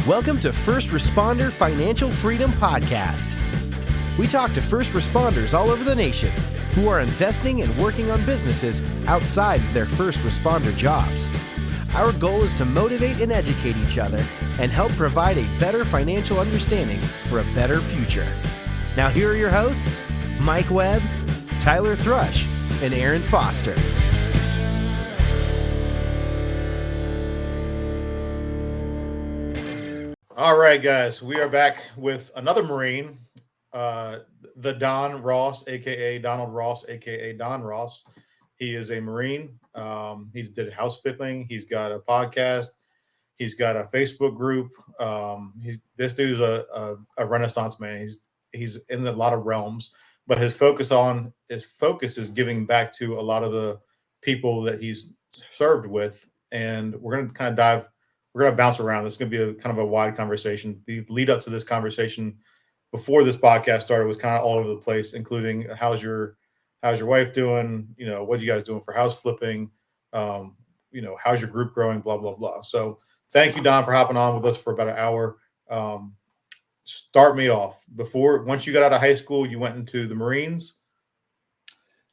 Welcome to First Responder Financial Freedom Podcast. We talk to first responders all over the nation who are investing and working on businesses outside of their first responder jobs. Our goal is to motivate and educate each other and help provide a better financial understanding for a better future. Now here are your hosts, Mike Webb, Tyler Thrush, and Aaron Foster. All right, guys, we are back with another Marine, the Don Ross, aka Donald Ross, aka Don Ross. He is a Marine. He did house flipping. He's got a podcast. He's got a Facebook group. This dude's a Renaissance man. He's in a lot of realms, but his focus is giving back to a lot of the people that he's served with. And we're going to kind of we're going to bounce around. This is going to be a kind of a wide conversation. The lead up to this conversation before this podcast started was kind of all over the place, including how's your wife doing? You know, what are you guys doing for house flipping? How's your group growing? Blah, blah, blah. So thank you, Don, for hopping on with us for about an hour. Start me off. Once you got out of high school, you went into the Marines.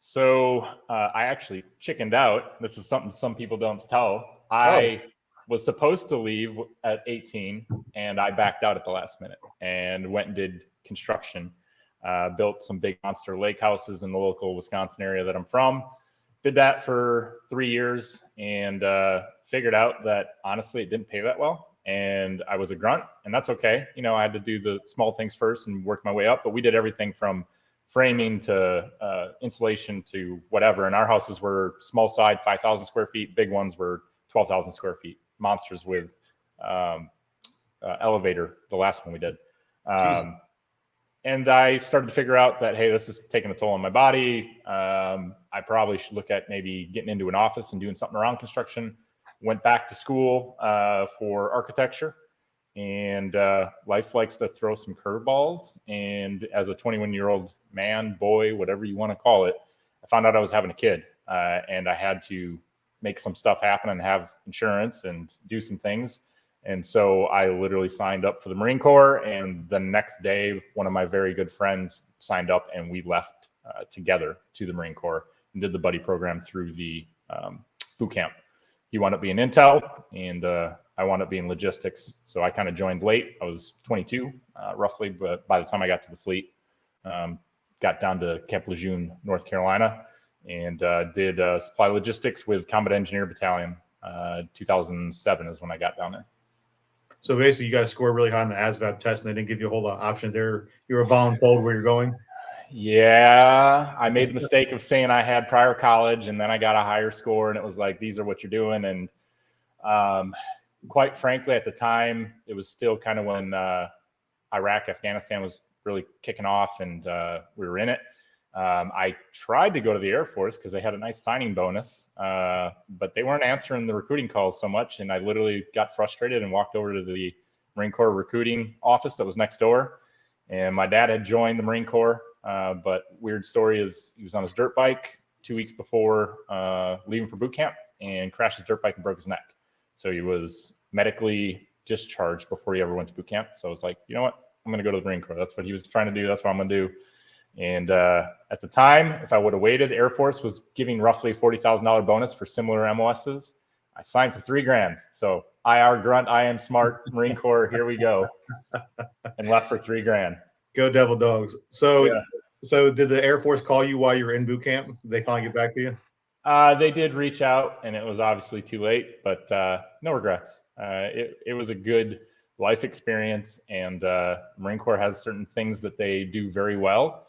So I actually chickened out. This is something some people don't tell. I was supposed to leave at 18, and I backed out at the last minute and went and did construction. Built some big monster lake houses in the local Wisconsin area that I'm from. Did that for 3 years and figured out that honestly it didn't pay that well. And I was a grunt, and that's okay. You know, I had to do the small things first and work my way up. But we did everything from framing to insulation to whatever. And our houses were small side, 5,000 square feet. Big ones were 12,000 square feet. Monsters with elevator, the last one we did. And I started to figure out that, hey, this is taking a toll on my body. I probably should look at maybe getting into an office and doing something around construction. Went back to school for architecture, and life likes to throw some curveballs. And as a 21-year-old man, boy, whatever you want to call it, I found out I was having a kid, and I had to make some stuff happen and have insurance and do some things. And so I literally signed up for the Marine Corps, and the next day, one of my very good friends signed up, and we left together to the Marine Corps and did the buddy program through the boot camp. He wound up being intel, and I wound up being logistics. So I kind of joined late. I was 22, roughly, but by the time I got to the fleet, got down to Camp Lejeune, North Carolina, and did supply logistics with Combat Engineer Battalion. 2007 is when I got down there. So basically, you guys scored really high on the ASVAB test, and they didn't give you a whole lot of options there. You were voluntold where you're going. Yeah, I made the mistake of saying I had prior college, and then I got a higher score, and it was like, these are what you're doing. And quite frankly, at the time, it was still kind of when Iraq, Afghanistan was really kicking off, and we were in it. I tried to go to the Air Force because they had a nice signing bonus, but they weren't answering the recruiting calls so much. And I literally got frustrated and walked over to the Marine Corps recruiting office that was next door. And my dad had joined the Marine Corps, but weird story is he was on his dirt bike 2 weeks before leaving for boot camp and crashed his dirt bike and broke his neck. So he was medically discharged before he ever went to boot camp. So I was like, you know what? I'm going to go to the Marine Corps. That's what he was trying to do. That's what I'm going to do. And at the time, if I would have waited, Air Force was giving roughly $40,000 bonus for similar MOSs. I signed for $3,000. So IR grunt, I am smart, Marine Corps, here we go. And left for $3,000. Go Devil Dogs. So did the Air Force call you while you were in boot camp? Did they finally get back to you? They did reach out, and it was obviously too late, but no regrets. It was a good life experience, and Marine Corps has certain things that they do very well.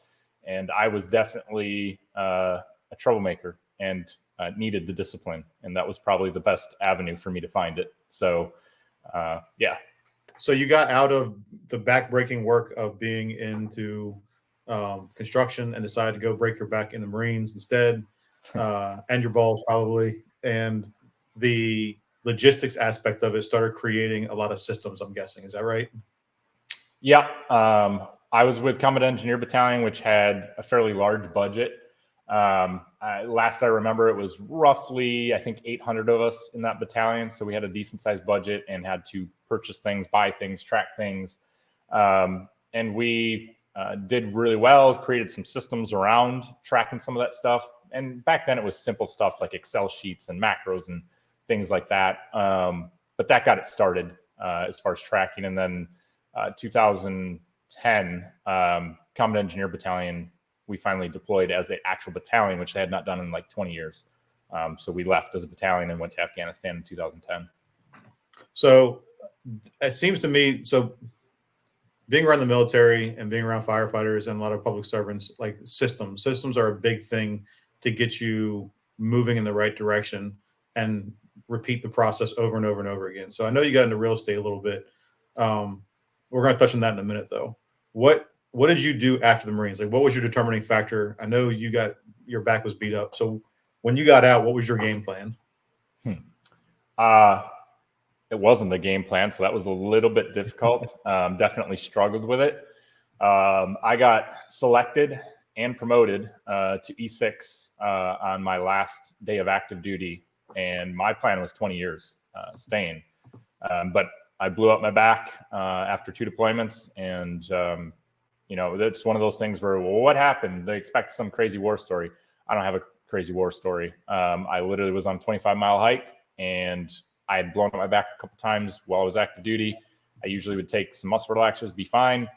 And I was definitely a troublemaker and needed the discipline. And that was probably the best avenue for me to find it. So, yeah. So you got out of the back-breaking work of being into construction and decided to go break your back in the Marines instead, and your balls probably. And the logistics aspect of it started creating a lot of systems, I'm guessing. Is that right? Yeah. I was with Combat Engineer Battalion, which had a fairly large budget. Last I remember, it was roughly, I think, 800 of us in that battalion. So we had a decent sized budget and had to purchase things, buy things, track things. And we did really well, created some systems around tracking some of that stuff. And back then it was simple stuff like Excel sheets and macros and things like that. But that got it started as far as tracking. And then 2010, Combat Engineer Battalion, we finally deployed as an actual battalion, which they had not done in like 20 years. So we left as a battalion and went to Afghanistan in 2010. So it seems to me, so being around the military and being around firefighters and a lot of public servants, like systems are a big thing to get you moving in the right direction and repeat the process over and over and over again. So I know you got into real estate a little bit. We're going to touch on that in a minute though. What did you do after the Marines? Like, what was your determining factor? I know your back was beat up. So when you got out, what was your game plan? It wasn't the game plan, so that was a little bit difficult. Definitely struggled with it. I got selected and promoted to E6 on my last day of active duty, and my plan was 20 years staying. But I blew up my back after 2 deployments, and it's one of those things where, well, what happened? They expect some crazy war story. I don't have a crazy war story. I literally was on a 25-mile hike, and I had blown up my back a couple times while I was active duty. I usually would take some muscle relaxers, be fine.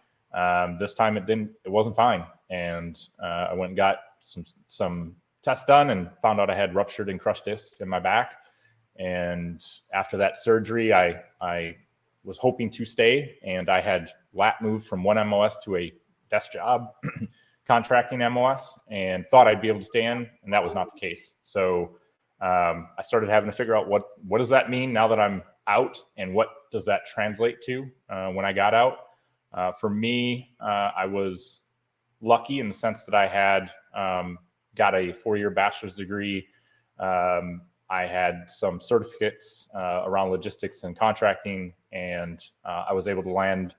This time it wasn't fine. And I went and got some tests done and found out I had ruptured and crushed disc in my back. And after that surgery, I was hoping to stay, and I had lat moved from one MOS to a desk job contracting MOS and thought I'd be able to stay in, and that was not the case. So I started having to figure out what does that mean now that I'm out, and what does that translate to when I got out. For me, I was lucky in the sense that I had got a 4-year bachelor's degree. I had some certificates around logistics and contracting, and I was able to land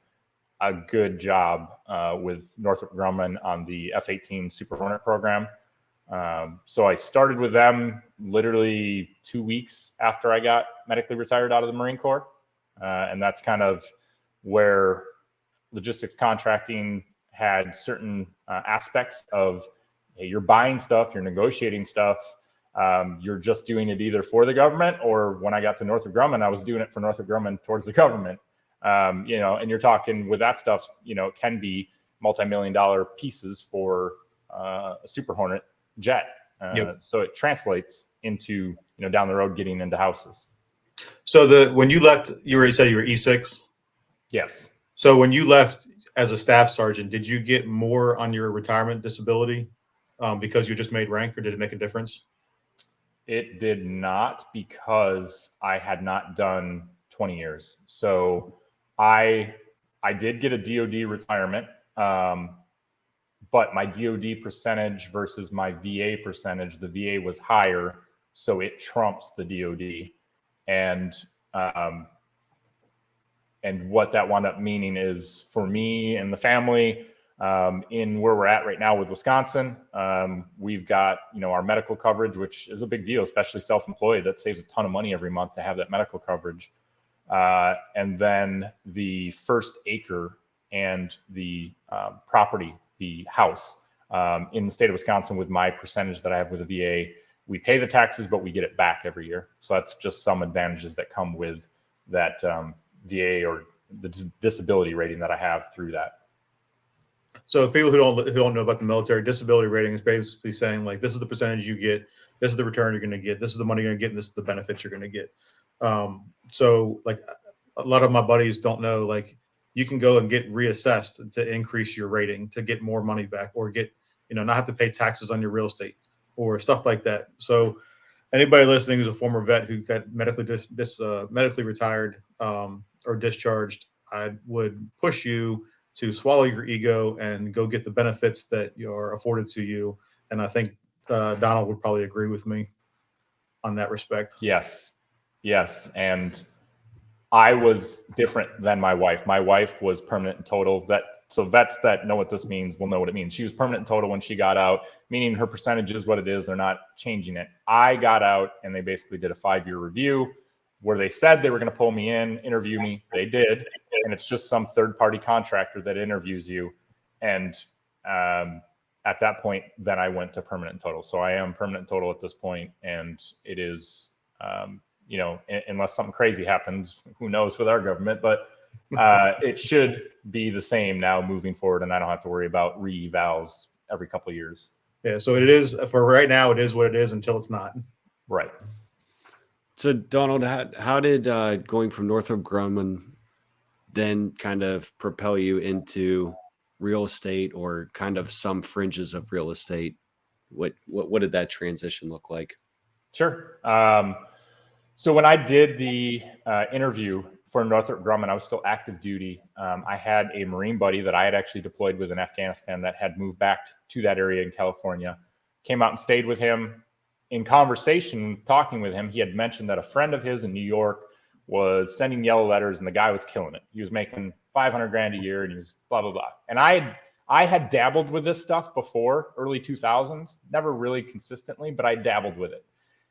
a good job with Northrop Grumman on the F-18 Super Hornet program. So I started with them literally 2 weeks after I got medically retired out of the Marine Corps. And that's kind of where logistics contracting had certain aspects of, hey, you're buying stuff, you're negotiating stuff. You're just doing it either for the government, or when I got to Northrop Grumman, I was doing it for Northrop Grumman towards the government. And you're talking with that stuff, it can be multi-million-dollar pieces for a Super Hornet jet. Yep. So it translates into, down the road getting into houses. So when you left, you said you were E6? Yes. So when you left as a staff sergeant, did you get more on your retirement disability because you just made rank, or did it make a difference? It did not, because I had not done 20 years. So I did get a DOD retirement, but my DOD percentage versus my VA percentage, the VA was higher, so it trumps the DOD. And what that wound up meaning is, for me and the family, in where we're at right now with Wisconsin, we've got, our medical coverage, which is a big deal, especially self-employed. That saves a ton of money every month to have that medical coverage. And then the first acre and the property, the house, in the state of Wisconsin, with my percentage that I have with the VA, we pay the taxes, but we get it back every year. So that's just some advantages that come with that VA or the disability rating that I have through that. So people who don't know about the military, disability rating is basically saying, like, this is the percentage you get, this is the return you're going to get, this is the money you're going to get, and this is the benefits you're going to get. So like a lot of my buddies don't know, like, you can go and get reassessed to increase your rating, to get more money back, or get, not have to pay taxes on your real estate or stuff like that. So anybody listening who's a former vet who got medically retired or discharged, I would push you to swallow your ego and go get the benefits that are afforded to you. And I think Donald would probably agree with me on that respect. Yes. And I was different than my wife. My wife was permanent and total. That So vets that know what this means will know what it means. She was permanent and total when she got out, meaning her percentage is what it is. They're not changing it. I got out and they basically did a 5-year review where they said they were going to pull me in, interview me. They did. And it's just some third-party contractor that interviews you. And at that point, then I went to permanent and total. So I am permanent and total at this point, and it is, unless something crazy happens, who knows with our government, but it should be the same now moving forward, and I don't have to worry about re-evals every couple of years. Yeah, so it is, for right now, it is what it is until it's not. Right. So, Donald, how did going from Northrop Grumman then kind of propel you into real estate, or kind of some fringes of real estate? What did that transition look like? Sure. So when I did the interview for Northrop Grumman, I was still active duty. I had a Marine buddy that I had actually deployed with in Afghanistan that had moved back to that area in California. Came out and stayed with him. In conversation, talking with him, he had mentioned that a friend of his in New York was sending yellow letters, and the guy was killing it. He was making $500,000 a year, and he was blah, blah, blah. And I had dabbled with this stuff before, early 2000s, never really consistently, but I dabbled with it.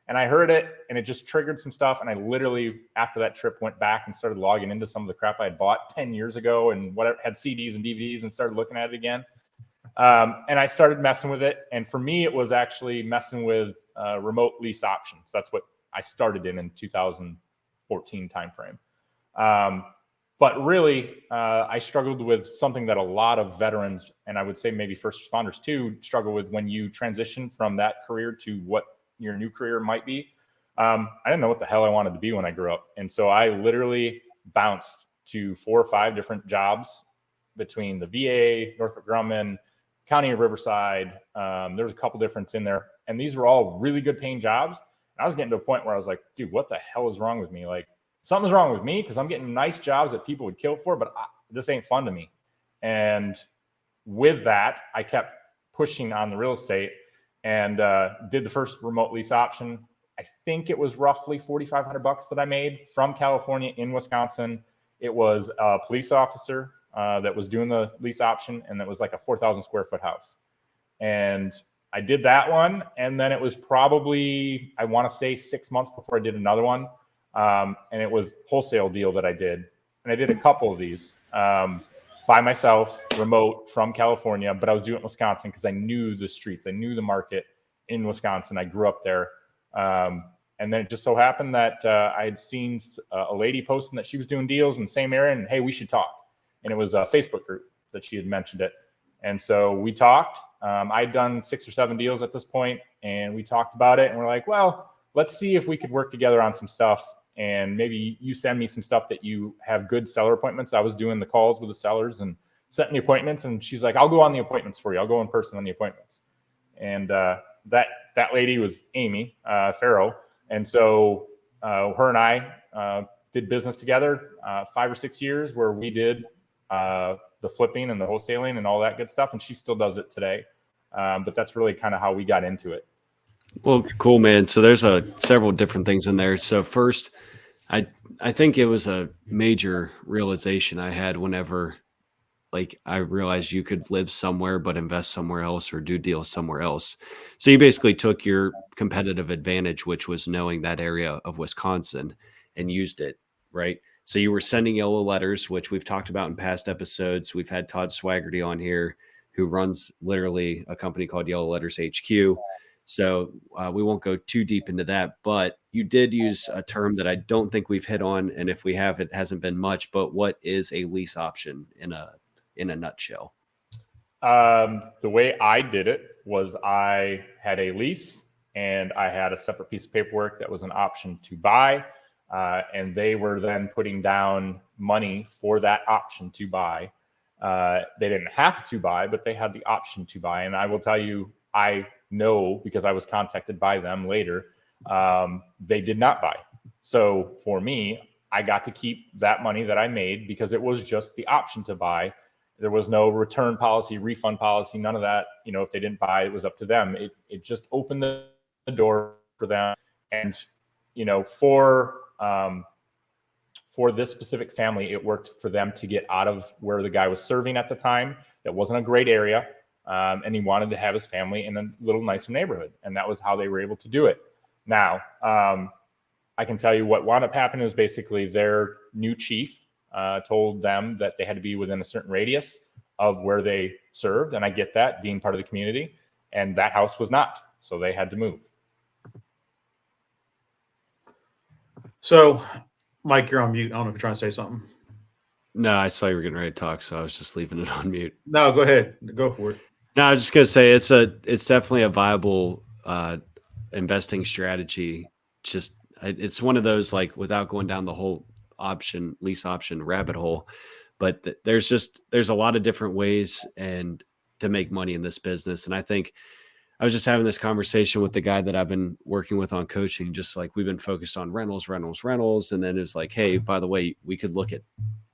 And I heard it, and it just triggered some stuff. And I literally, after that trip, went back and started logging into some of the crap I had bought 10 years ago and whatever, had CDs and DVDs, and started looking at it again. And I started messing with it. And for me, it was actually messing with remote lease options. That's what I started in 2014 timeframe. But really, I struggled with something that a lot of veterans, and I would say maybe first responders too, struggle with when you transition from that career to what your new career might be. I didn't know what the hell I wanted to be when I grew up. And so I literally bounced to 4 or 5 different jobs between the VA, Northrop Grumman, County of Riverside. There was a couple different in there. And these were all really good paying jobs. And I was getting to a point where I was like, dude, what the hell is wrong with me? Like, something's wrong with me because I'm getting nice jobs that people would kill for, but this ain't fun to me. And with that, I kept pushing on the real estate and did the first remote lease option. I think it was roughly $4,500 that I made from California in Wisconsin. It was a police officer that was doing the lease option, and it was like a 4,000 square foot house. And I did that one, and then it was probably, I want to say 6 months before I did another one. And it was wholesale deal that I did. And I did a couple of these by myself, remote from California, but I was doing it in Wisconsin because I knew the streets. I knew the market in Wisconsin. I grew up there. And then it just so happened that I had seen a lady posting that she was doing deals in the same area, and hey, we should talk. And it was a Facebook group that she had mentioned it. And so we talked. I'd done 6 or 7 deals at this point, and we talked about it. And we're like, well, let's see if we could work together on some stuff. And maybe you send me some stuff that you have good seller appointments. I was doing the calls with the sellers and setting the appointments. And she's like, I'll go on the appointments for you. I'll go in person on the appointments. And that lady was Amy Farrow. And so her and I did business together 5 or 6 years where we did the flipping and the wholesaling and all that good stuff. And she still does it today. But that's really kind of how we got into it. Well, cool, man. So there's several different things in there. So first, I think it was a major realization I had whenever, like, I realized you could live somewhere but invest somewhere else or do deals somewhere else. So you basically took your competitive advantage, which was knowing that area of Wisconsin, and used it, right? So you were sending yellow letters, which we've talked about in past episodes. We've had Todd Swaggerty on here, who runs literally a company called Yellow Letters HQ. So we won't go too deep into that, but you did use a term that I don't think we've hit on. And if we have, it hasn't been much, but what is a lease option in a nutshell? The way I did it was I had a lease and I had a separate piece of paperwork that was an option to buy. And they were then putting down money for that option to buy. They didn't have to buy, but they had the option to buy. And I will tell you, I know because I was contacted by them later, they did not buy. So for me, I got to keep that money that I made because it was just the option to buy. There was no return policy, refund policy, none of that. You know, if they didn't buy, it was up to them. It just opened the door for them. And, you know, for for this specific family, it worked for them to get out of where the guy was serving at the time. That wasn't a great area. And he wanted to have his family in a little nicer neighborhood. And that was how they were able to do it. Now, I can tell you what wound up happening is basically their new chief told them that they had to be within a certain radius of where they served. And I get that, being part of the community. And that house was not. So they had to move. So, Mike, you're on mute. I don't know if you're trying to say something. No, I saw you were getting ready to talk, so I was just leaving it on mute. No, go ahead. Go for it. No, I was just gonna say it's definitely a viable investing strategy. Just it's one of those, like, without going down the whole lease option rabbit hole, but there's a lot of different ways and to make money in this business. And I think I was just having this conversation with the guy that I've been working with on coaching, just like we've been focused on rentals. And then it's like, hey, by the way, we could look at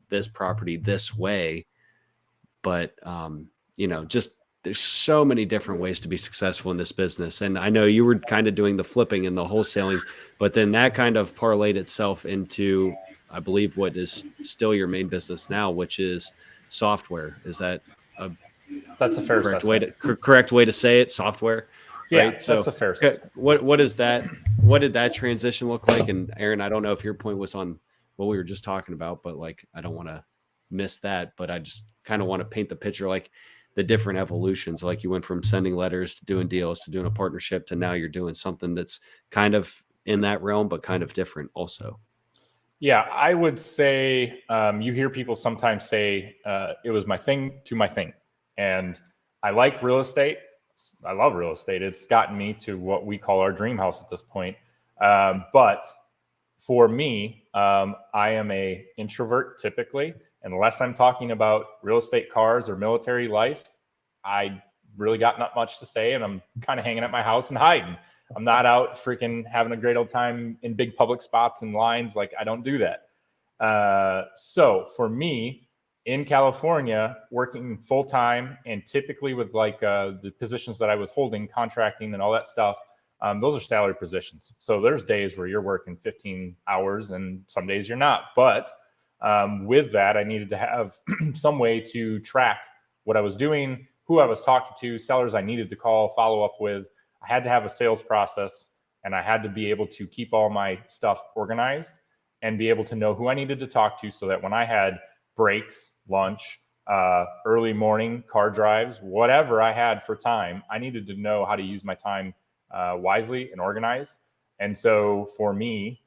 this property this way. But, just there's so many different ways to be successful in this business. And I know you were kind of doing the flipping and the wholesaling, but then that kind of parlayed itself into, I believe, what is still your main business now, which is software. Is that that's a fair correct way to say it? Software. Yeah, right? So that's a fair assessment. What is that? What did that transition look like? And Aaron, I don't know if your point was on what we were just talking about, but like, I don't want to miss that, but I just kind of want to paint the picture, like the different evolutions. Like you went from sending letters to doing deals to doing a partnership to now you're doing something that's kind of in that realm, but kind of different also. Yeah, I would say you hear people sometimes say it was my thing to my thing. And I like real estate. I love real estate. It's gotten me to what we call our dream house at this point. But for me, I am an introvert typically. Unless I'm talking about real estate, cars, or military life, I really got not much to say. And I'm kind of hanging at my house and hiding. I'm not out freaking having a great old time in big public spots and lines. Like, I don't do that. So for me, in California, working full time and typically with like the positions that I was holding, contracting and all that stuff, those are salary positions. So there's days where you're working 15 hours and some days you're not. But with that, I needed to have some way to track what I was doing, who I was talking to, sellers I needed to call, follow up with. I had to have a sales process, and I had to be able to keep all my stuff organized and be able to know who I needed to talk to so that when I had breaks, lunch, early morning car drives, whatever I had for time, I needed to know how to use my time wisely and organized. And so for me,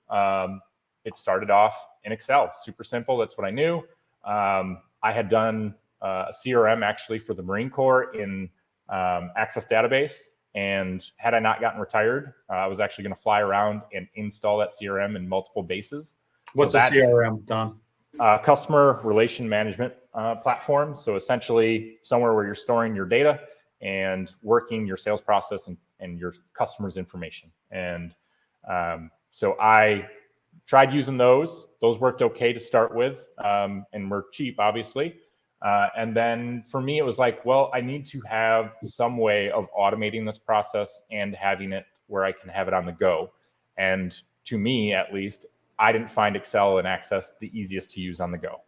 it started off in Excel, super simple. That's what I knew. I had done a CRM actually for the Marine Corps in Access Database. And had I not gotten retired, I was actually going to fly around and install that CRM in multiple bases. What's a CRM, Don? Customer relation management platform. So essentially somewhere where you're storing your data and working your sales process and your customers' information. And so I tried using those. Those worked okay to start with and were cheap, obviously. And then for me, it was like, well, I need to have some way of automating this process and having it where I can have it on the go. And to me, at least, I didn't find Excel and Access the easiest to use on the go.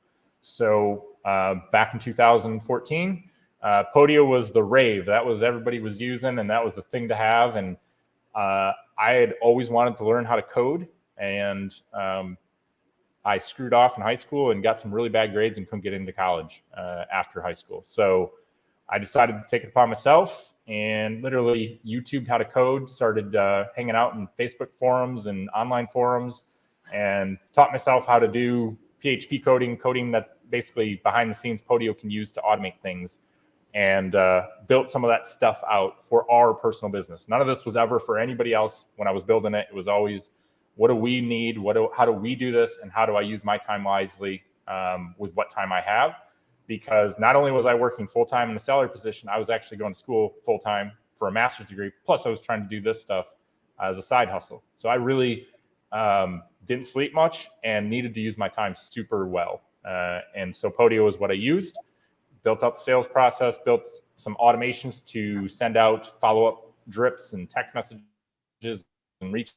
So back in 2014, Podio was the rave. That was everybody was using, and that was the thing to have. And I had always wanted to learn how to code, and I screwed off in high school and got some really bad grades and couldn't get into college after high school. So I decided to take it upon myself and literally YouTubed how to code, started hanging out in Facebook forums and online forums, and taught myself how to do PHP coding that basically behind the scenes Podio can use to automate things, and built some of that stuff out for our personal business. None of this was ever for anybody else when I was building it. It was always, what do we need? How do we do this? And how do I use my time wisely with what time I have? Because not only was I working full-time in a salary position, I was actually going to school full-time for a master's degree. Plus I was trying to do this stuff as a side hustle. So I really didn't sleep much and needed to use my time super well. And so Podio is what I used, built out the sales process, built some automations to send out follow-up drips and text messages and reach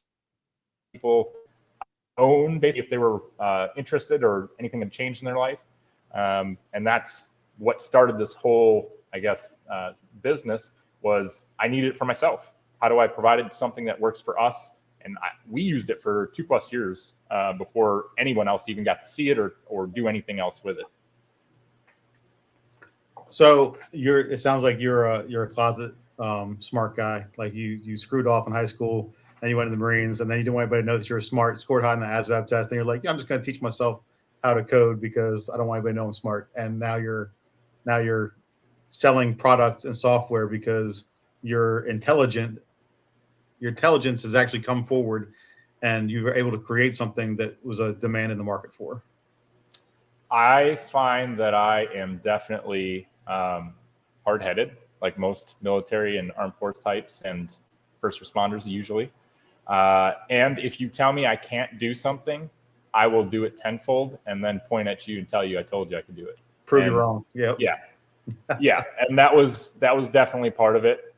people. own, basically, if they were interested or anything had changed in their life. And that's what started this whole, I guess, business. Was I needed it for myself. How do I provide something that works for us? And we used it for 2+ years before anyone else even got to see it or do anything else with it. So it sounds like you're a closet smart guy. Like you screwed off in high school, and you went to the Marines, and then you didn't want anybody to know that you're smart. Scored high in the ASVAB test, and you're like, yeah, I'm just going to teach myself how to code because I don't want anybody to know I'm smart. And now you're selling products and software because you're intelligent. Your intelligence has actually come forward, and you were able to create something that was a demand in the market for. I find that I am definitely hard-headed, like most military and armed force types and first responders usually. And if you tell me I can't do something, I will do it tenfold and then point at you and tell you I told you I could do it. Prove you wrong. Yep. Yeah. Yeah. And that was definitely part of it.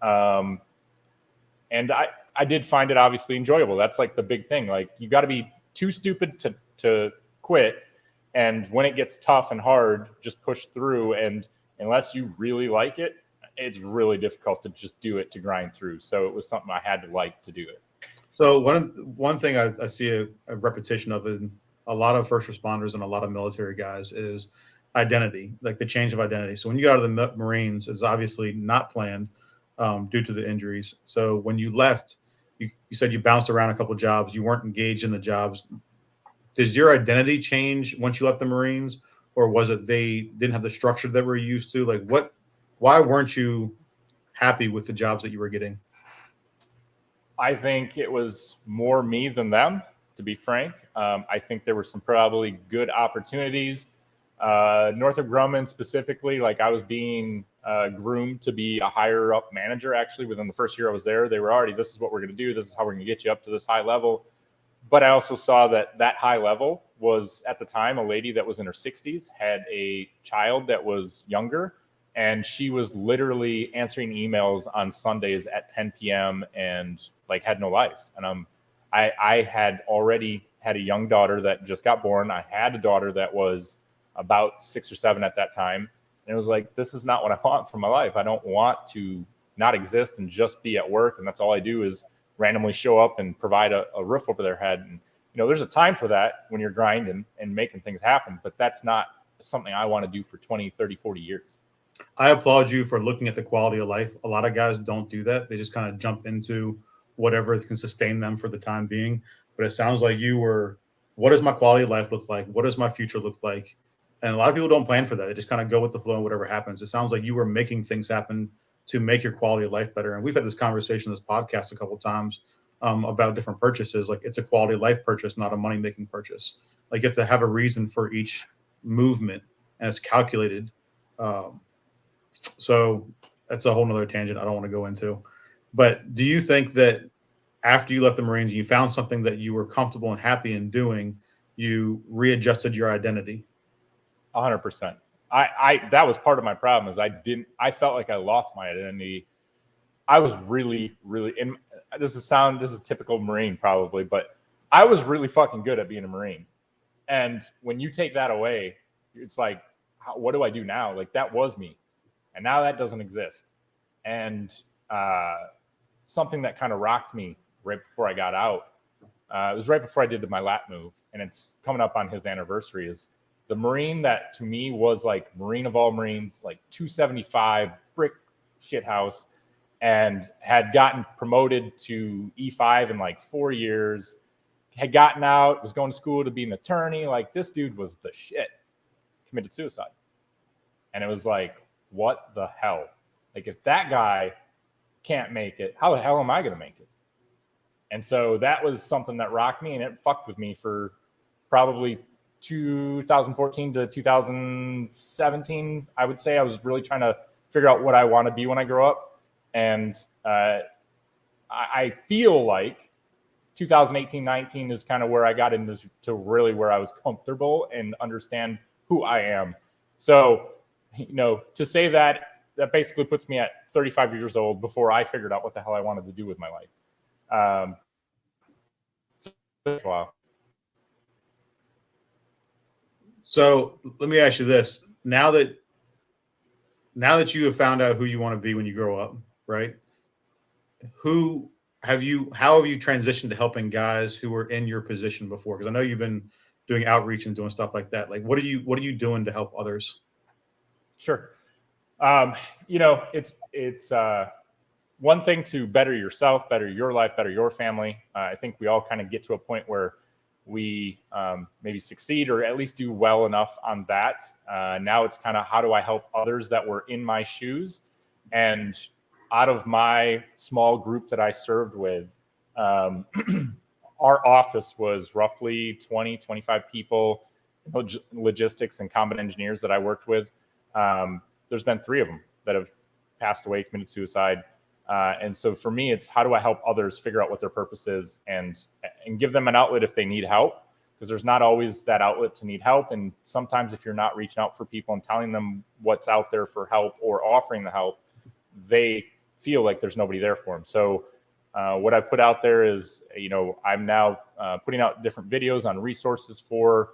And I did find it obviously enjoyable. That's like the big thing. Like you got to be too stupid to quit. And when it gets tough and hard, just push through. And unless you really like it, it's really difficult to just do it, to grind through. So it was something I had to like to do it. So one thing I see a repetition of in a lot of first responders and a lot of military guys is identity, like the change of identity. So when you got out of the Marines, it's obviously not planned due to the injuries. So when you left, you said you bounced around a couple of jobs. You weren't engaged in the jobs. Does your identity change once you left the Marines, or was it they didn't have the structure that we're used to? Like why weren't you happy with the jobs that you were getting? I think it was more me than them, to be frank. I think there were some probably good opportunities. Northrop Grumman specifically, like I was being groomed to be a higher up manager. Actually, within the first year I was there, they were already, this is what we're going to do. This is how we're going to get you up to this high level. But I also saw that high level was, at the time, a lady that was in her 60s, had a child that was younger, and she was literally answering emails on Sundays at 10 p.m. and like had no life. And I had already had a young daughter that just got born. I had a daughter that was about 6 or 7 at that time. And it was like, this is not what I want for my life. I don't want to not exist and just be at work. And that's all I do is randomly show up and provide a roof over their head. And, you know, there's a time for that when you're grinding and making things happen, but that's not something I want to do for 20, 30, 40 years. I applaud you for looking at the quality of life. A lot of guys don't do that. They just kind of jump into whatever can sustain them for the time being. But it sounds like you were, what does my quality of life look like? What does my future look like? And a lot of people don't plan for that. They just kind of go with the flow and whatever happens. It sounds like you were making things happen to make your quality of life better. And we've had this conversation, this podcast a couple of times about different purchases. Like it's a quality of life purchase, not a money-making purchase. Like you have to have a reason for each movement, and it's calculated. So that's a whole nother tangent I don't want to go into. But do you think that after you left the Marines and you found something that you were comfortable and happy in doing, you readjusted your identity? 100%. I that was part of my problem, is I felt like I lost my identity. I was really, and this is typical Marine probably, but I was really fucking good at being a Marine. And when you take that away, it's like, what do I do now? Like that was me. And now that doesn't exist. And something that kind of rocked me right before I got out, it was right before I did my lat move, and it's coming up on his anniversary, is the Marine that to me was like Marine of all Marines, like 275 brick shithouse, and had gotten promoted to E5 in like 4 years, had gotten out, was going to school to be an attorney. Like this dude was the shit, committed suicide. And it was like, what the hell? Like if that guy can't make it, how the hell am I going to make it? And so that was something that rocked me, and it fucked with me for probably 2014 to 2017. I would say I was really trying to figure out what I want to be when I grow up. And I feel like 2018, 19 is kind of where I got into really where I was comfortable and understand who I am. So, you know, to say that basically puts me at 35 years old before I figured out what the hell I wanted to do with my life. Wow. So let me ask you this: now that you have found out who you want to be when you grow up, right? Who have you? How have you transitioned to helping guys who were in your position before? Because I know you've been doing outreach and doing stuff like that. Like, what are you doing to help others? Sure. Um, it's one thing to better yourself, better your life, better your family. I think we all kind of get to a point where we maybe succeed or at least do well enough on that. Now it's kind of, how do I help others that were in my shoes? And out of my small group that I served with, um, our office was roughly 20, 25 people, logistics and combat engineers that I worked with. There's been 3 of them that have passed away, committed suicide. And so for me, it's how do I help others figure out what their purpose is and give them an outlet if they need help, because there's not always that outlet to need help. And sometimes if you're not reaching out for people and telling them what's out there for help or offering the help, they feel like there's nobody there for them. So what I put out there is, I'm now putting out different videos on resources for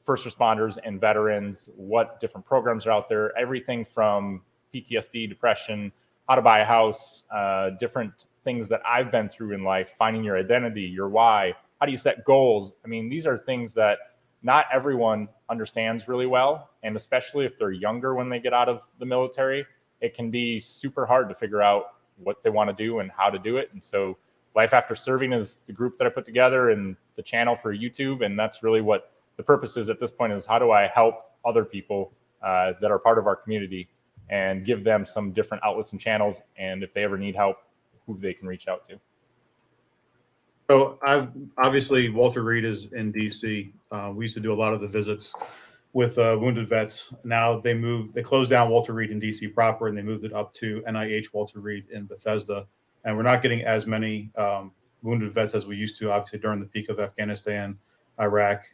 first responders and veterans, what different programs are out there, everything from PTSD, depression, how to buy a house, different things that I've been through in life, finding your identity, your why, how do you set goals? I mean, these are things that not everyone understands really well. And especially if they're younger when they get out of the military, it can be super hard to figure out what they want to do and how to do it. And so Life After Serving is the group that I put together and the channel for YouTube. And that's really what the purpose is at this point, is how do I help other people that are part of our community and give them some different outlets and channels. And if they ever need help, who they can reach out to. So obviously Walter Reed is in DC. We used to do a lot of the visits with wounded vets. Now they closed down Walter Reed in DC proper, and they moved it up to NIH Walter Reed in Bethesda. And we're not getting as many wounded vets as we used to, obviously during the peak of Afghanistan, Iraq,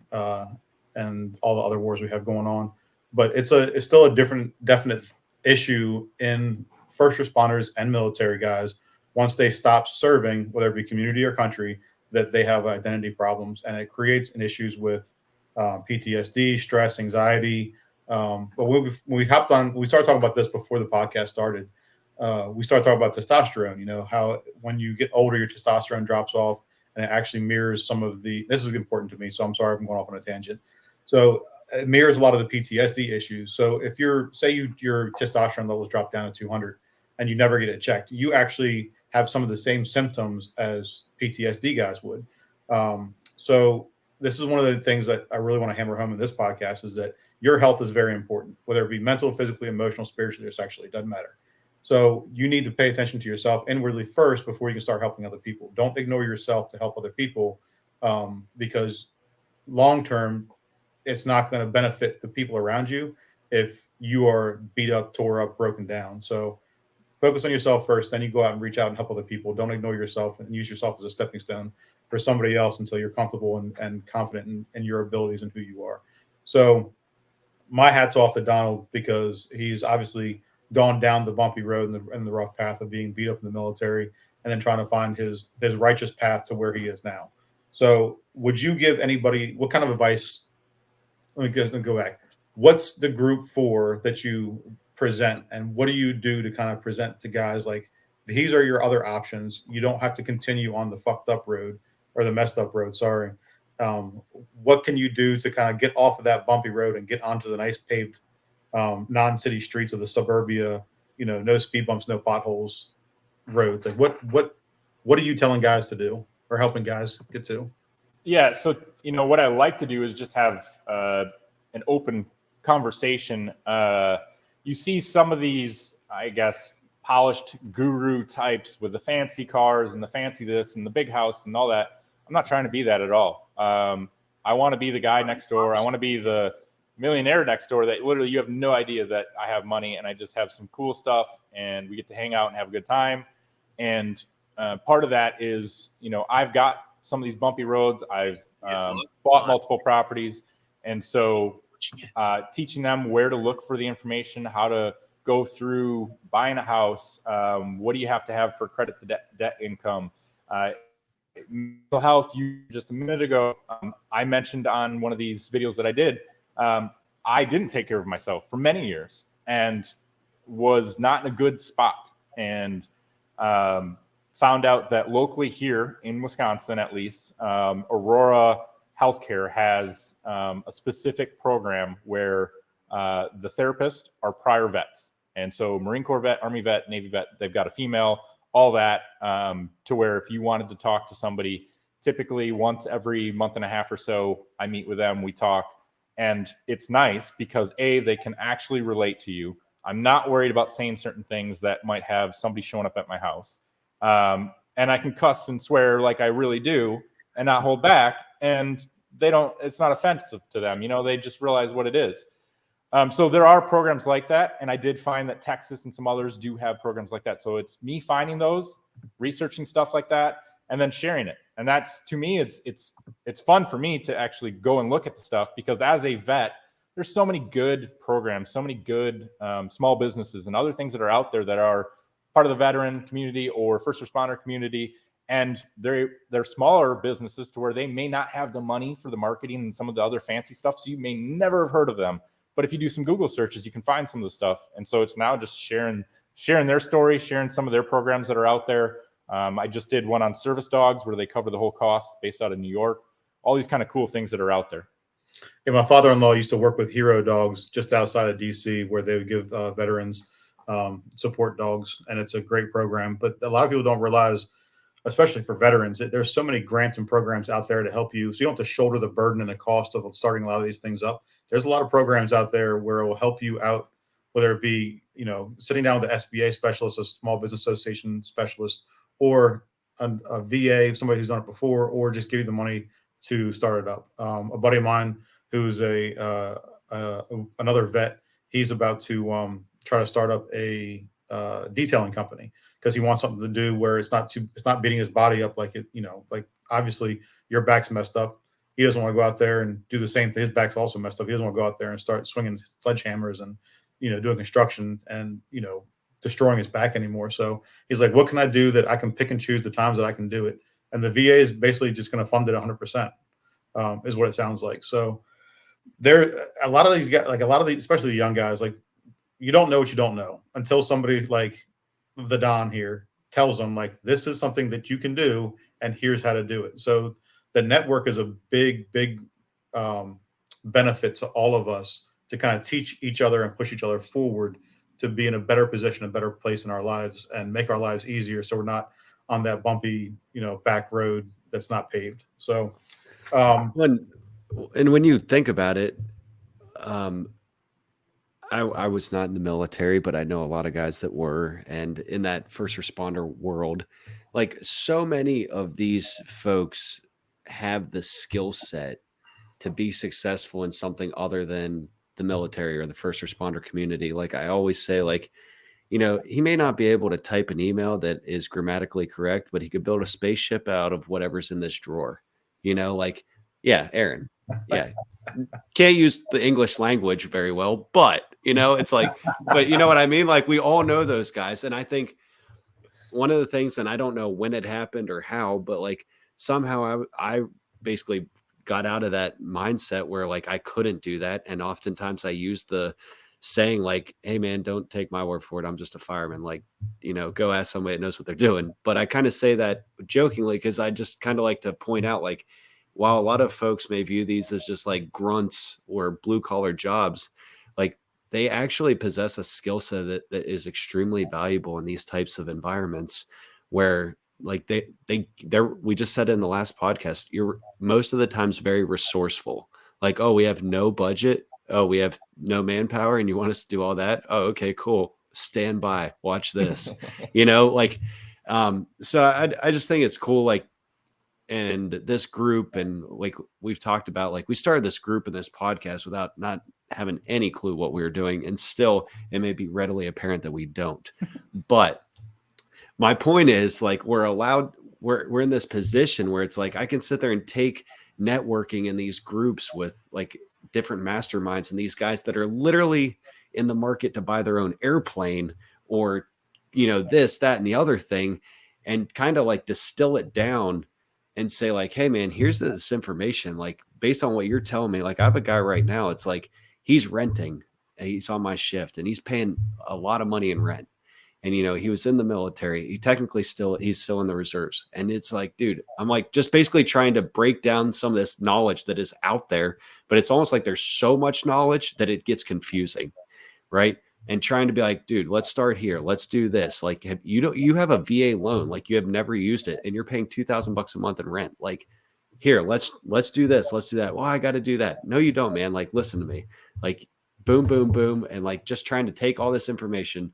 and all the other wars we have going on. But it's still a definite issue in first responders and military guys. Once they stop serving, whether it be community or country, that they have identity problems, and it creates issues with PTSD, stress, anxiety. But when we hopped on, we started talking about this before the podcast started. We started talking about testosterone. How when you get older, your testosterone drops off, and it actually mirrors some of the. This is important to me, so I'm sorry if I'm going off on a tangent. So it mirrors a lot of the PTSD issues. So if your testosterone levels drop down to 200 and you never get it checked, you actually have some of the same symptoms as PTSD guys would. So this is one of the things that I really want to hammer home in this podcast, is that your health is very important, whether it be mental, physically, emotional, spiritually, or sexually, it doesn't matter. So you need to pay attention to yourself inwardly first before you can start helping other people. Don't ignore yourself to help other people, because long-term, it's not going to benefit the people around you if you are beat up, tore up, broken down. So focus on yourself first, then you go out and reach out and help other people. Don't ignore yourself and use yourself as a stepping stone for somebody else until you're comfortable and confident in your abilities and who you are. So my hat's off to Donald, because he's obviously gone down the bumpy road and the rough path of being beat up in the military, and then trying to find his righteous path to where he is now. So would you give anybody, what kind of advice? Let me go back. What's the group for that you present, and what do you do to kind of present to guys like, these are your other options? You don't have to continue on the fucked up road, or the messed up road. Sorry. What can you do to kind of get off of that bumpy road and get onto the nice paved non-city streets of the suburbia? No speed bumps, no potholes roads. Like what are you telling guys to do, or helping guys get to? Yeah. So, what I like to do is just have an open conversation. You see some of these, I guess, polished guru types with the fancy cars and the fancy this and the big house and all that. I'm not trying to be that at all. I want to be the guy next door. I want to be the millionaire next door that literally you have no idea that I have money, and I just have some cool stuff, and we get to hang out and have a good time. And part of that is, I've got some of these bumpy roads. I've bought multiple properties. And so teaching them where to look for the information, how to go through buying a house, what do you have to have for credit to debt income, mental health, you just a minute ago, I mentioned on one of these videos that I did, I didn't take care of myself for many years and was not in a good spot, and found out that locally here in Wisconsin, at least, Aurora Healthcare has a specific program where the therapists are prior vets. And so Marine Corps vet, Army vet, Navy vet, they've got a female, all that, to where if you wanted to talk to somebody, typically once every month and a half or so, I meet with them, we talk. And it's nice because they can actually relate to you. I'm not worried about saying certain things that might have somebody showing up at my house. And I can cuss and swear like I really do and not hold back. And it's not offensive to them. They just realize what it is. So there are programs like that. And I did find that Texas and some others do have programs like that. So it's me finding those, researching stuff like that, and then sharing it. And that's, to me, it's fun for me to actually go and look at the stuff, because as a vet, there's so many good programs, so many good small businesses and other things that are out there that are part of the veteran community or first responder community. And they're smaller businesses to where they may not have the money for the marketing and some of the other fancy stuff. So you may never have heard of them. But if you do some Google searches, you can find some of the stuff. And so it's now just sharing their story, sharing some of their programs that are out there. I just did one on service dogs where they cover the whole cost, based out of New York. All these kind of cool things that are out there. Yeah, my father-in-law used to work with Hero Dogs just outside of DC, where they would give veterans support dogs, and it's a great program. But a lot of people don't realize, especially for veterans, that there's so many grants and programs out there to help you, so you don't have to shoulder the burden and the cost of starting a lot of these things up. There's a lot of programs out there where it will help you out, whether it be sitting down with the SBA specialist, a Small Business Association specialist, or a VA, somebody who's done it before, or just give you the money to start it up. A buddy of mine who's another vet, he's about to try to start up a detailing company, because he wants something to do where it's not beating his body up like like obviously your back's messed up. He doesn't want to go out there and do the same thing. His back's also messed up. He doesn't want to go out there and start swinging sledgehammers and doing construction and destroying his back anymore. So he's like, what can I do that I can pick and choose the times that I can do it? And the VA is basically just going to fund it 100%, is what it sounds like. So there, a lot of these guys, especially the young guys, like, you don't know what you don't know until somebody like the Don here tells them, like, this is something that you can do, and here's how to do it. So the network is a big benefit to all of us, to kind of teach each other and push each other forward to be in a better position, a better place in our lives, and make our lives easier, so we're not on that bumpy, back road that's not paved. So when you think about it, I was not in the military, but I know a lot of guys that were, and in that first responder world, like, so many of these folks have the skill set to be successful in something other than the military or the first responder community. Like, I always say, like, he may not be able to type an email that is grammatically correct, but he could build a spaceship out of whatever's in this drawer. Like, yeah, Aaron, yeah, can't use the English language very well, but it's like, but you know what I mean? Like, we all know those guys. And I think one of the things, and I don't know when it happened or how, but like, somehow I basically got out of that mindset where, like, I couldn't do that. And oftentimes I use the saying, like, hey man, don't take my word for it, I'm just a fireman. Like, go ask somebody that knows what they're doing. But I kind of say that jokingly, because I just kind of like to point out, like, while a lot of folks may view these as just like grunts or blue collar jobs, like, they actually possess a skill set that is extremely valuable in these types of environments, where, like, we just said in the last podcast, you're most of the times very resourceful. Like, oh, we have no budget. Oh, we have no manpower, and you want us to do all that? Oh, okay, cool. Stand by, watch this. Like, so I just think it's cool. Like, and this group, and like we've talked about, like, we started this group in this podcast without not having any clue what we were doing, and still it may be readily apparent that we don't. But my point is, like, we're in this position where it's like, I can sit there and take networking in these groups with, like, different masterminds and these guys that are literally in the market to buy their own airplane, or this, that, and the other thing, and kind of like distill it down and say like, hey man, here's this information. Like based on what you're telling me, like I have a guy right now. It's like he's renting. And he's on my shift and he's paying a lot of money in rent. And, you know, he was in the military. He's still in the reserves. And it's like, dude, I'm like just basically trying to break down some of this knowledge that is out there, but it's almost like there's so much knowledge that it gets confusing. Right. And trying to be like, dude, let's start here. Let's do this. Like, you have a VA loan, like you have never used it and you're paying $2,000 a month in rent. Like here, let's do this. Let's do that. Well, I got to do that. No, you don't, man. Like, listen to me. Like boom, boom, boom. And like, just trying to take all this information,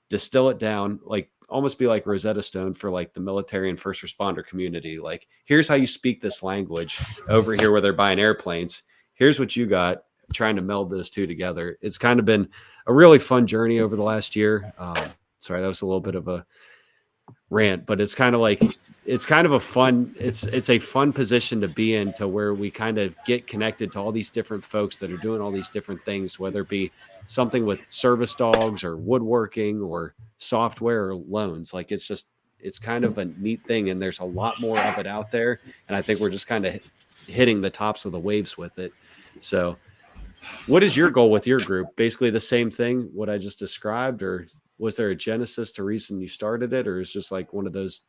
distill it down, like almost be like Rosetta Stone for like the military and first responder community. Like, here's how you speak this language over here where they're buying airplanes. Here's what you got, trying to meld those two together. It's kind of been a really fun journey over the last year. Sorry, that was a little bit of a rant, but it's kind of like, it's a fun position to be in, to where we kind of get connected to all these different folks that are doing all these different things, whether it be something with service dogs or woodworking or software or loans. Like it's kind of a neat thing. And there's a lot more of it out there. And I think we're just kind of hitting the tops of the waves with it. So what is your goal with your group? Basically the same thing, what I just described, or was there a genesis to reason you started it, or is just like one of those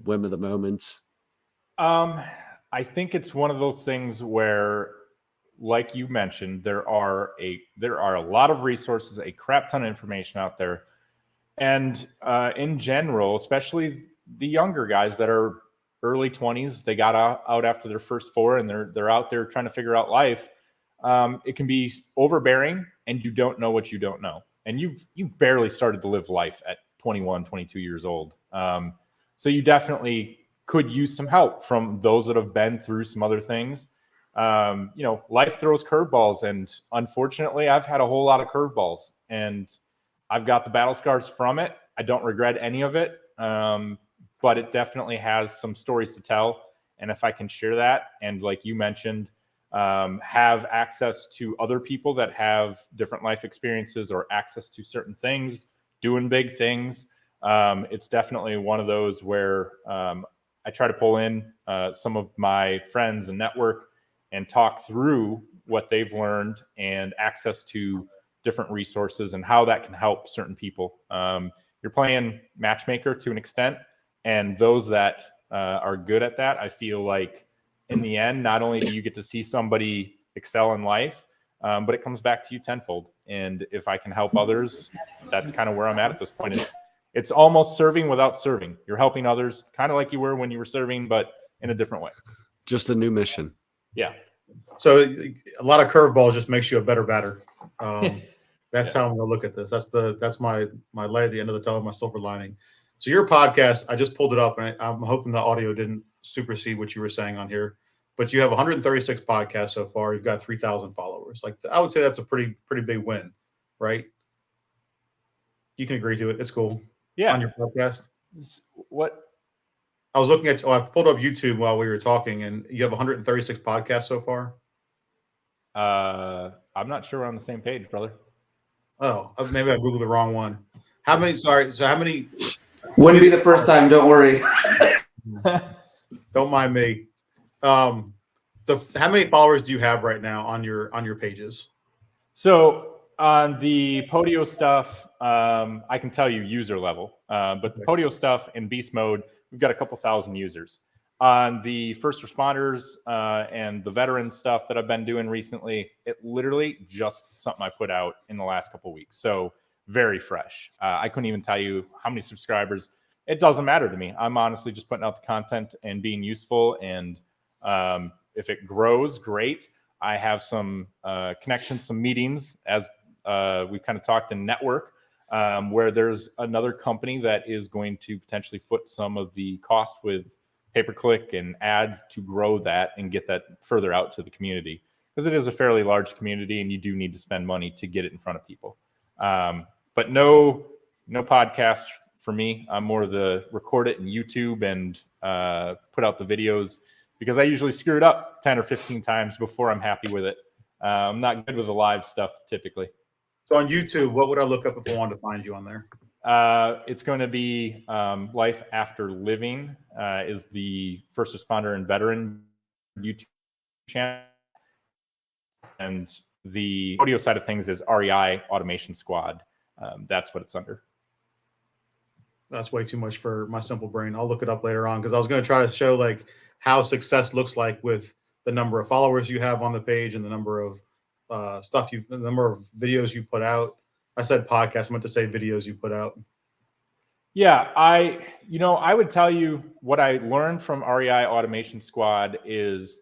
whim of the moments? I think it's one of those things where, like you mentioned, there are a lot of resources, a crap ton of information out there. And in general, especially the younger guys that are early 20s, they got out after their first four and they're out there trying to figure out life. It can be overbearing and you don't know what you don't know. And you barely started to live life at 21, 22 years old. So you definitely could use some help from those that have been through some other things. Life throws curveballs, and unfortunately I've had a whole lot of curveballs and I've got the battle scars from it. I don't regret any of it. But it definitely has some stories to tell. And if I can share that, and like you mentioned, have access to other people that have different life experiences or access to certain things, doing big things. It's definitely one of those where I try to pull in some of my friends and network and talk through what they've learned and access to different resources and how that can help certain people. You're playing matchmaker to an extent, and those that are good at that, I feel like in the end, not only do you get to see somebody excel in life, but it comes back to you tenfold. And if I can help others, that's kind of where I'm at this point. It's almost serving without serving. You're helping others kind of like you were when you were serving, but in a different way. Just a new mission. Yeah. So a lot of curveballs just makes you a better batter. That's how I'm going to look at this. That's my light at the end of the tunnel, my silver lining. So your podcast, I just pulled it up, and I'm hoping the audio didn't supersede what you were saying on here. But you have 136 podcasts so far. You've got 3,000 followers. Like, I would say that's a pretty big win, right? You can agree to it. It's cool. Yeah. On your podcast. What? I was looking at. I pulled up YouTube while we were talking, and you have 136 podcasts so far. I'm not sure we're on the same page, brother. Oh, maybe I googled the wrong one. How many? Sorry. So how many? Wouldn't be the first time. Don't worry. Don't mind me. How many followers do you have right now on your pages? So on the Podio stuff, I can tell you user level, but the Podio stuff in beast mode, we've got a couple thousand users. On the first responders and the veteran stuff that I've been doing recently, it literally just something I put out in the last couple of weeks. So very fresh. I couldn't even tell you how many subscribers. It doesn't matter to me. I'm honestly just putting out the content and being useful. And if it grows, great. I have some connections, some meetings, as we kind of talked in network, where there's another company that is going to potentially foot some of the cost with pay-per-click and ads to grow that and get that further out to the community, because it is a fairly large community and you do need to spend money to get it in front of people. But no podcast for me. I'm more the record it in YouTube and put out the videos, because I usually screw it up 10 or 15 times before I'm happy with it. I'm not good with the live stuff typically. So on YouTube, what would I look up if I wanted to find you on there? It's going to be Life After Living is the first responder and veteran YouTube channel. And the audio side of things is REI Automation Squad. That's what it's under. That's way too much for my simple brain. I'll look it up later on because I was going to try to show like how success looks like with the number of followers you have on the page and the number of the number of videos you put out. I said podcast. I meant to say videos you put out. Yeah, I would tell you what I learned from REI Automation Squad is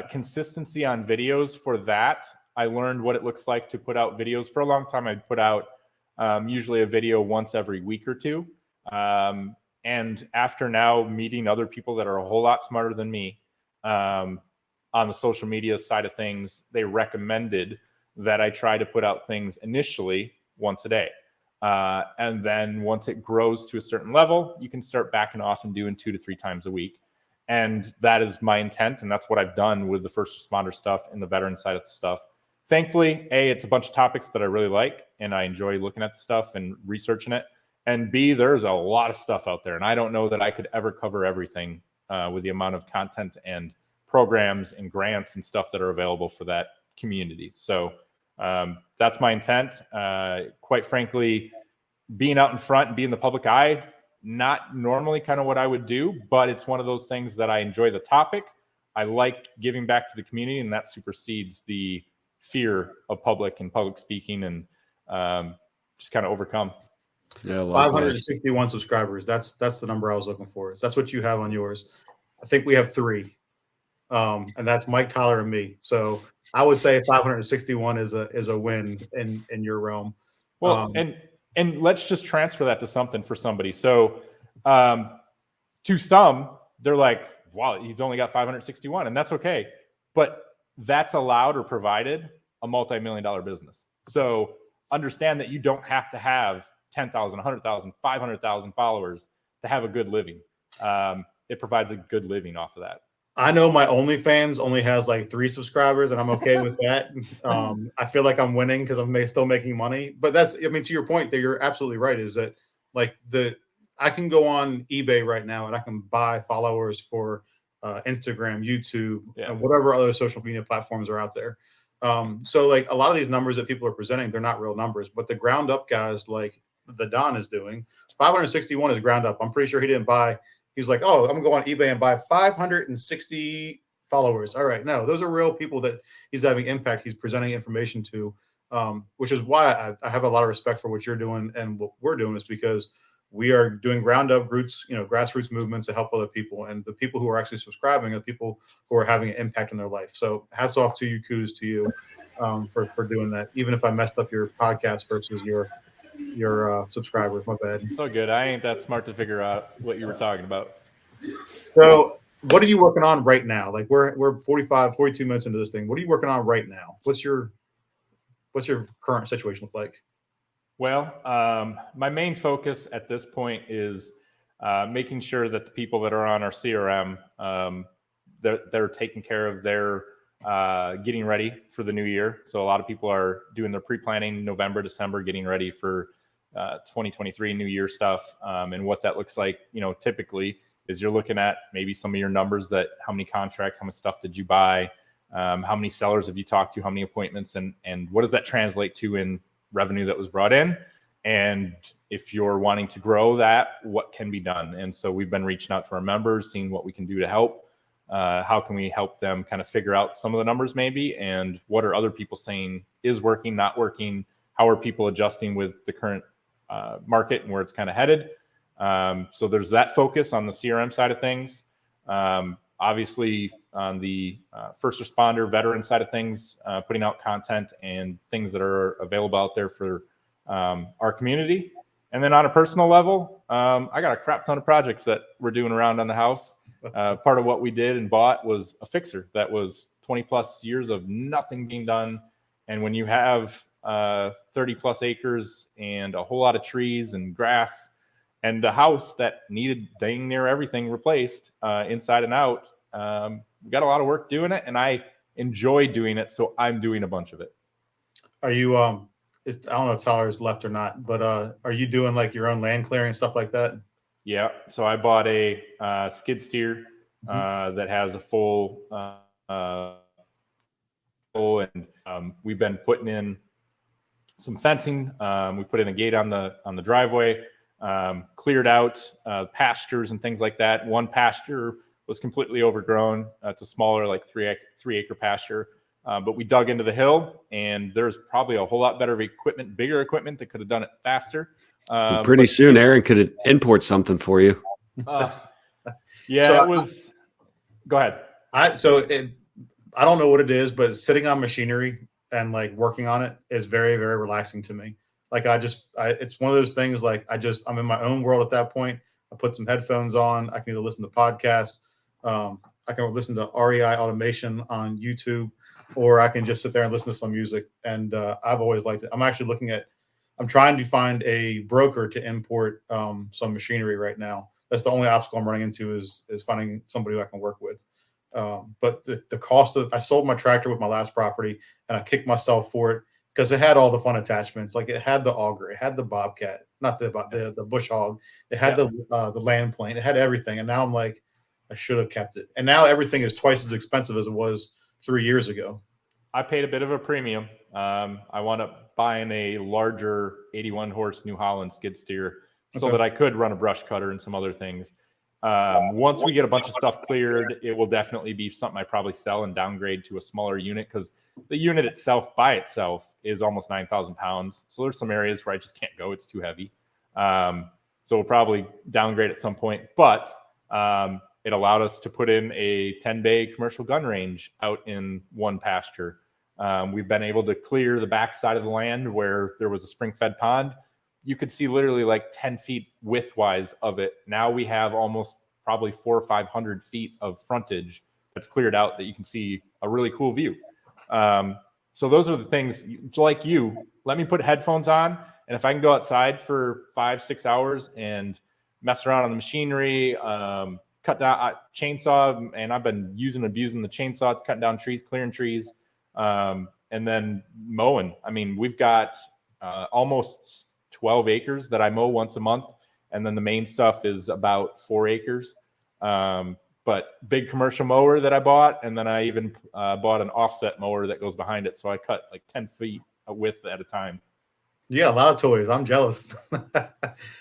consistency on videos. For that, I learned what it looks like to put out videos. For a long time, I'd put out usually a video once every week or two. And after now meeting other people that are a whole lot smarter than me on the social media side of things, they recommended that I try to put out things initially once a day. And then once it grows to a certain level, you can start backing off and doing 2 to 3 times a week. And that is my intent. And that's what I've done with the first responder stuff and the veteran side of the stuff. Thankfully, A, it's a bunch of topics that I really like and I enjoy looking at the stuff and researching it. And B, there's a lot of stuff out there. And I don't know that I could ever cover everything with the amount of content and programs and grants and stuff that are available for that community. So that's my intent. Quite frankly, being out in front and being in the public eye, not normally kind of what I would do, but it's one of those things that I enjoy the topic. I like giving back to the community, and that supersedes the fear of public and public speaking, and just kind of overcome. Yeah, 561 subscribers. That's the number I was looking for. That's what you have on yours. I think we have 3, and that's Mike, Tyler, and me. So I would say 561 is a win in your realm. Well, and let's just transfer that to something for somebody. So to some, they're like, wow, he's only got 561, and that's okay. But that's allowed or provided a multi-million-dollar business. So understand that you don't have to have 10,000, 100,000, 500,000 followers to have a good living. It provides a good living off of that. I know my OnlyFans only has like 3 subscribers, and I'm okay with that. I feel like I'm winning because I'm still making money. But to your point, that you're absolutely right. Is that like I can go on eBay right now and I can buy followers for Instagram, YouTube, and whatever other social media platforms are out there. So like a lot of these numbers that people are presenting, they're not real numbers, but the ground up guys like the Don is doing, 561 is ground up. I'm pretty sure he didn't buy. He's like, oh, I'm going to go on eBay and buy 560 followers. All right. No, those are real people that he's having impact. He's presenting information to, which is why I have a lot of respect for what you're doing and what we're doing, is because we are doing ground up grassroots movements to help other people. And the people who are actually subscribing are people who are having an impact in their life. So hats off to you, kudos to you for doing that. Even if I messed up your podcast versus your subscribers, my bad. It's all good. I ain't that smart to figure out what you were talking about. So what are you working on right now? Like we're 42 minutes into this thing. What are you working on right now? What's your current situation look like? Well, my main focus at this point is making sure that the people that are on our CRM, they're taking care of their getting ready for the new year. So a lot of people are doing their pre-planning November, December, getting ready for 2023 New Year stuff. And what that looks like, typically is you're looking at maybe some of your numbers, that how many contracts, how much stuff did you buy? How many sellers have you talked to? How many appointments? And what does that translate to in revenue that was brought in? And if you're wanting to grow that, what can be done? And so we've been reaching out to our members, seeing what we can do to help. How can we help them kind of figure out some of the numbers maybe, and what are other people saying is working, not working? How are people adjusting with the current market and where it's kind of headed? So there's that focus on the CRM side of things. Obviously on the first responder veteran side of things, putting out content and things that are available out there for our community. And then on a personal level, I got a crap ton of projects that we're doing around on the house. Part of what we did and bought was a fixer that was 20 plus years of nothing being done. And when you have 30 plus acres and a whole lot of trees and grass and a house that needed dang near everything replaced inside and out, we got a lot of work doing it, and I enjoy doing it. So I'm doing a bunch of it. Are you I don't know if Tyler's left or not, but are you doing like your own land clearing and stuff like that? Yeah. So I bought a skid steer that has a full and we've been putting in some fencing. We put in a gate on the driveway, cleared out pastures and things like that. One pasture was completely overgrown. It's a smaller, like three acre pasture. But we dug into the hill, and there's probably a whole lot better equipment, bigger equipment that could have done it faster. Pretty soon, Aaron could import something for you. Yeah, So it was. Go ahead. I don't know what it is, but sitting on machinery and like working on it is very, very relaxing to me. Like it's one of those things. Like I'm in my own world at that point. I put some headphones on. I can either listen to podcasts. I can listen to REI automation on YouTube, or I can just sit there and listen to some music. And I've always liked it. I'm trying to find a broker to import some machinery right now. That's the only obstacle I'm running into is finding somebody who I can work with. But the cost of, I sold my tractor with my last property, and I kicked myself for it because it had all the fun attachments. Like it had the auger, it had the bobcat, not the bush hog. It had the land plane, it had everything. And now I'm like, I should have kept it. And now everything is twice as expensive as it was 3 years ago. I paid a bit of a premium. I wound up buying a larger 81 horse New Holland skid steer so that I could run a brush cutter and some other things. Once we get a bunch of stuff cleared, it will definitely be something I probably sell and downgrade to a smaller unit, because the unit itself by itself is almost 9,000 pounds. So there's some areas where I just can't go. It's too heavy. So we'll probably downgrade at some point, but it allowed us to put in a 10-bay commercial gun range out in one pasture. We've been able to clear the back side of the land where there was a spring-fed pond. You could see literally like 10 feet width-wise of it. Now we have almost probably 400 or 500 feet of frontage that's cleared out that you can see a really cool view. So those are the things, like you, let me put headphones on, and if I can go outside for 5-6 hours and mess around on the machinery, cut down chainsaw, and I've been abusing the chainsaw, cutting down trees, clearing trees, and then mowing. I mean, we've got almost 12 acres that I mow once a month, and then the main stuff is about 4 acres. But big commercial mower that I bought, and then I even bought an offset mower that goes behind it, so I cut like 10 feet width at a time. Yeah, a lot of toys. I'm jealous.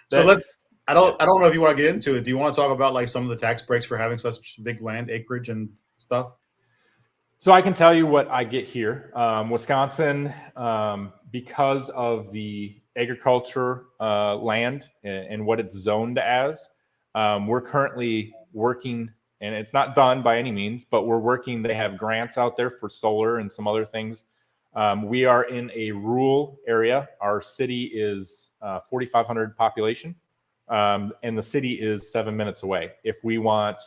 So I don't know if you want to get into it. Do you want to talk about like some of the tax breaks for having such big land acreage and stuff? So I can tell you what I get here. Wisconsin, because of the agriculture land and what it's zoned as, we're currently working, and it's not done by any means, but we're working. They have grants out there for solar and some other things. We are in a rural area. Our city is 4,500 population, and the city is 7 minutes away. If we want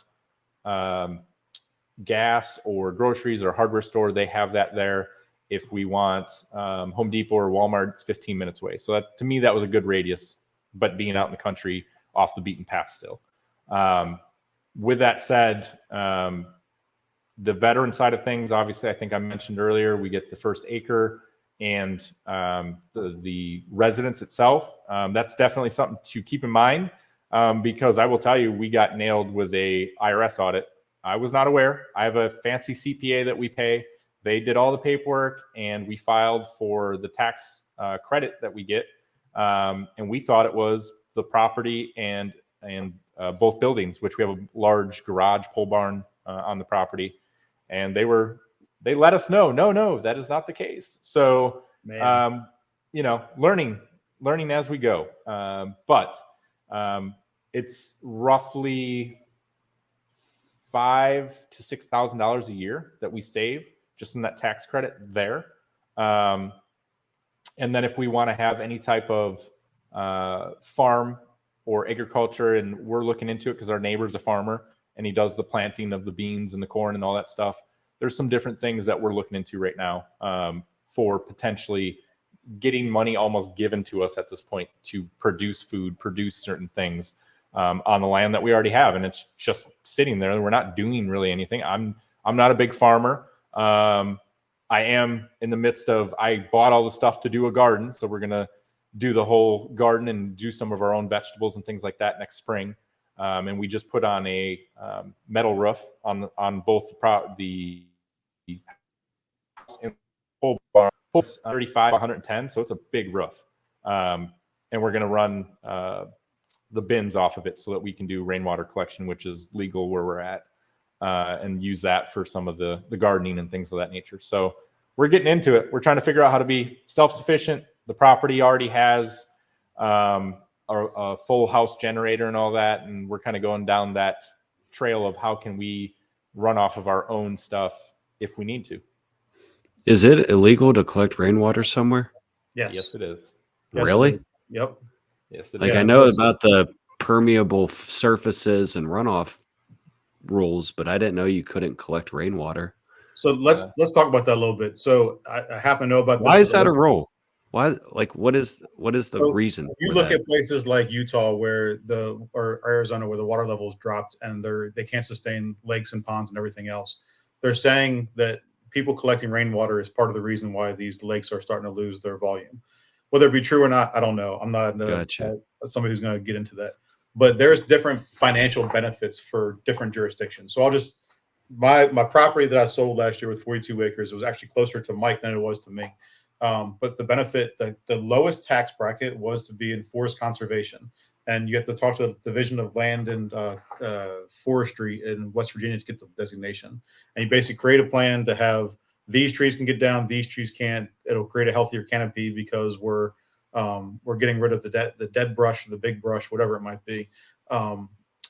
gas or groceries or hardware store, they have that there. If we want Home Depot or Walmart, it's 15 minutes away. So that, to me, that was a good radius, but being out in the country off the beaten path still. With that said, the veteran side of things, obviously, I think I mentioned earlier, we get the first acre, and the residence itself. That's definitely something to keep in mind, because I will tell you, we got nailed with a IRS audit. I was not aware. I have a fancy CPA that we pay. They did all the paperwork, and we filed for the tax credit that we get. And we thought it was the property and both buildings, which we have a large garage pole barn on the property. And they let us know, no, that is not the case. So, learning as we go. But it's roughly $5,000 to $6,000 a year that we save just in that tax credit there. And then if we want to have any type of farm or agriculture, and we're looking into it because our neighbor's a farmer and he does the planting of the beans and the corn and all that stuff. There's some different things that we're looking into right now for potentially getting money almost given to us at this point to produce food, produce certain things on the land that we already have. And it's just sitting there. We're not doing really anything. I'm not a big farmer. I I am in the midst of, I bought all the stuff to do a garden. So we're going to do the whole garden and do some of our own vegetables and things like that next spring. And we just put on a metal roof on both the whole barn, 35, 110. So it's a big roof. And we're going to run the bins off of it so that we can do rainwater collection, which is legal where we're at, and use that for some of the gardening and things of that nature. So we're getting into it. We're trying to figure out how to be self-sufficient. The property already has a full house generator and all that. And we're kind of going down that trail of how can we run off of our own stuff if we need to. Is it illegal to collect rainwater somewhere? Yes, it is. Yes, Really? it is. Yep. Yes, it Like is. I know about the permeable surfaces and runoff rules, but I didn't know you couldn't collect rainwater. So let's talk about that a little bit. So I happen to know about this. Why is that a rule? Why? Like, what is the reason? If you for look that? at places like Utah or Arizona where the water levels dropped and they can't sustain lakes and ponds and everything else, they're saying that people collecting rainwater is part of the reason why these lakes are starting to lose their volume. Whether it be true or not, I don't know. I'm not somebody who's going to get into that. But there's different financial benefits for different jurisdictions. So I'll just my property that I sold last year with 42 acres, it was actually closer to Mike than it was to me. But the benefit, the lowest tax bracket was to be in forest conservation. And you have to talk to the Division of Land and Forestry in West Virginia to get the designation. And you basically create a plan to have these trees can get down, these trees can't. It'll create a healthier canopy because we're getting rid of the dead brush, or the big brush, whatever it might be.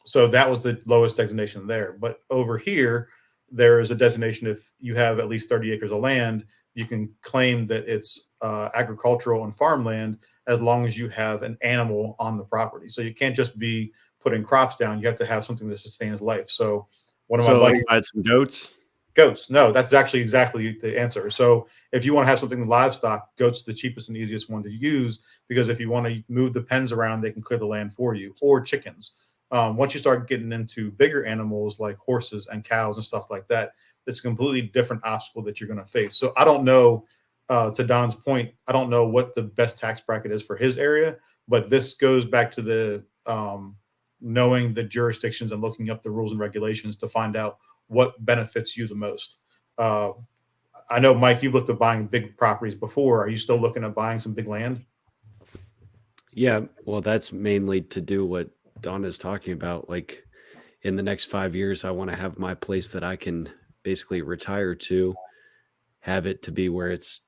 So that was the lowest designation there. But over here, there is a designation if you have at least 30 acres of land, you can claim that it's agricultural and farmland as long as you have an animal on the property. So you can't just be putting crops down. You have to have something that sustains life. So one of my buddies had some goats. Goats. No, that's actually exactly the answer. So if you want to have something livestock, goats are the cheapest and easiest one to use because if you want to move the pens around, they can clear the land for you, or chickens. Once you start getting into bigger animals like horses and cows and stuff like that, it's a completely different obstacle that you're going to face. So I don't know, to Don's point, I don't know what the best tax bracket is for his area, but this goes back to the knowing the jurisdictions and looking up the rules and regulations to find out what benefits you the most. I know, Mike, you've looked at buying big properties before. Are you still looking at buying some big land? Yeah, well, that's mainly to do what Don is talking about. Like in the next 5 years, I want to have my place that I can basically retire to, have it to be where it's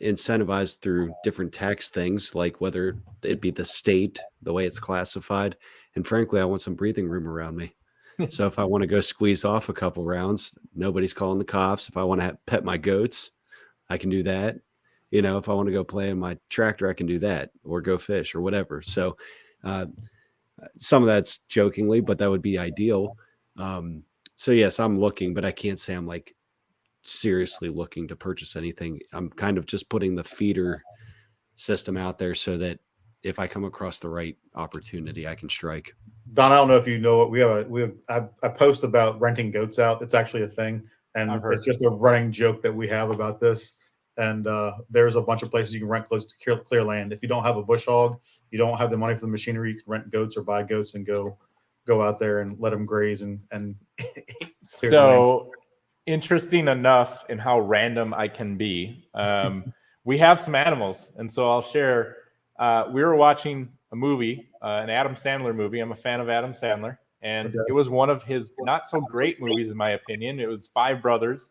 incentivized through different tax things, like whether it be the state, the way it's classified. And frankly, I want some breathing room around me. So if I want to go squeeze off a couple rounds, nobody's calling the cops. If I want to pet my goats, I can do that. You know, if I want to go play in my tractor, I can do that, or go fish or whatever. So some of that's jokingly, but that would be ideal. So yes, I'm looking, but I can't say I'm like seriously looking to purchase anything. I'm kind of just putting the feeder system out there so that if I come across the right opportunity, I can strike. Don, I don't know if you know what I post about renting goats out. It's actually a thing, and it's just a running joke that we have about this. And there's a bunch of places you can rent close to clear land. If you don't have a bush hog, you don't have the money for the machinery, you can rent goats or buy goats and go out there and let them graze and clear the land. Interesting enough in how random I can be. We have some animals, and so I'll share. We were watching a movie, an Adam Sandler movie. I'm a fan of Adam Sandler, and It was one of his not so great movies, in my opinion. It was Five Brothers,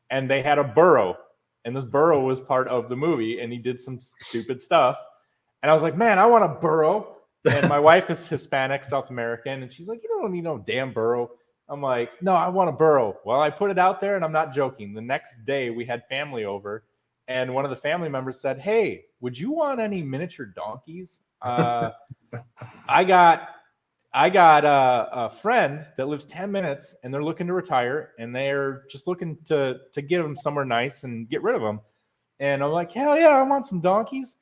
and they had a burro, and this burro was part of the movie, and he did some stupid stuff. And I was like, man, I want a burro. And my wife is Hispanic, South American, and she's like, you don't need no damn burro. I'm like, no, I want a burro. Well, I put it out there, and I'm not joking. The next day, we had family over, and one of the family members said, hey, would you want any miniature donkeys? I got a friend that lives 10 minutes, and they're looking to retire, and they're just looking to get them somewhere nice and get rid of them. And I'm like, hell yeah, I want some donkeys.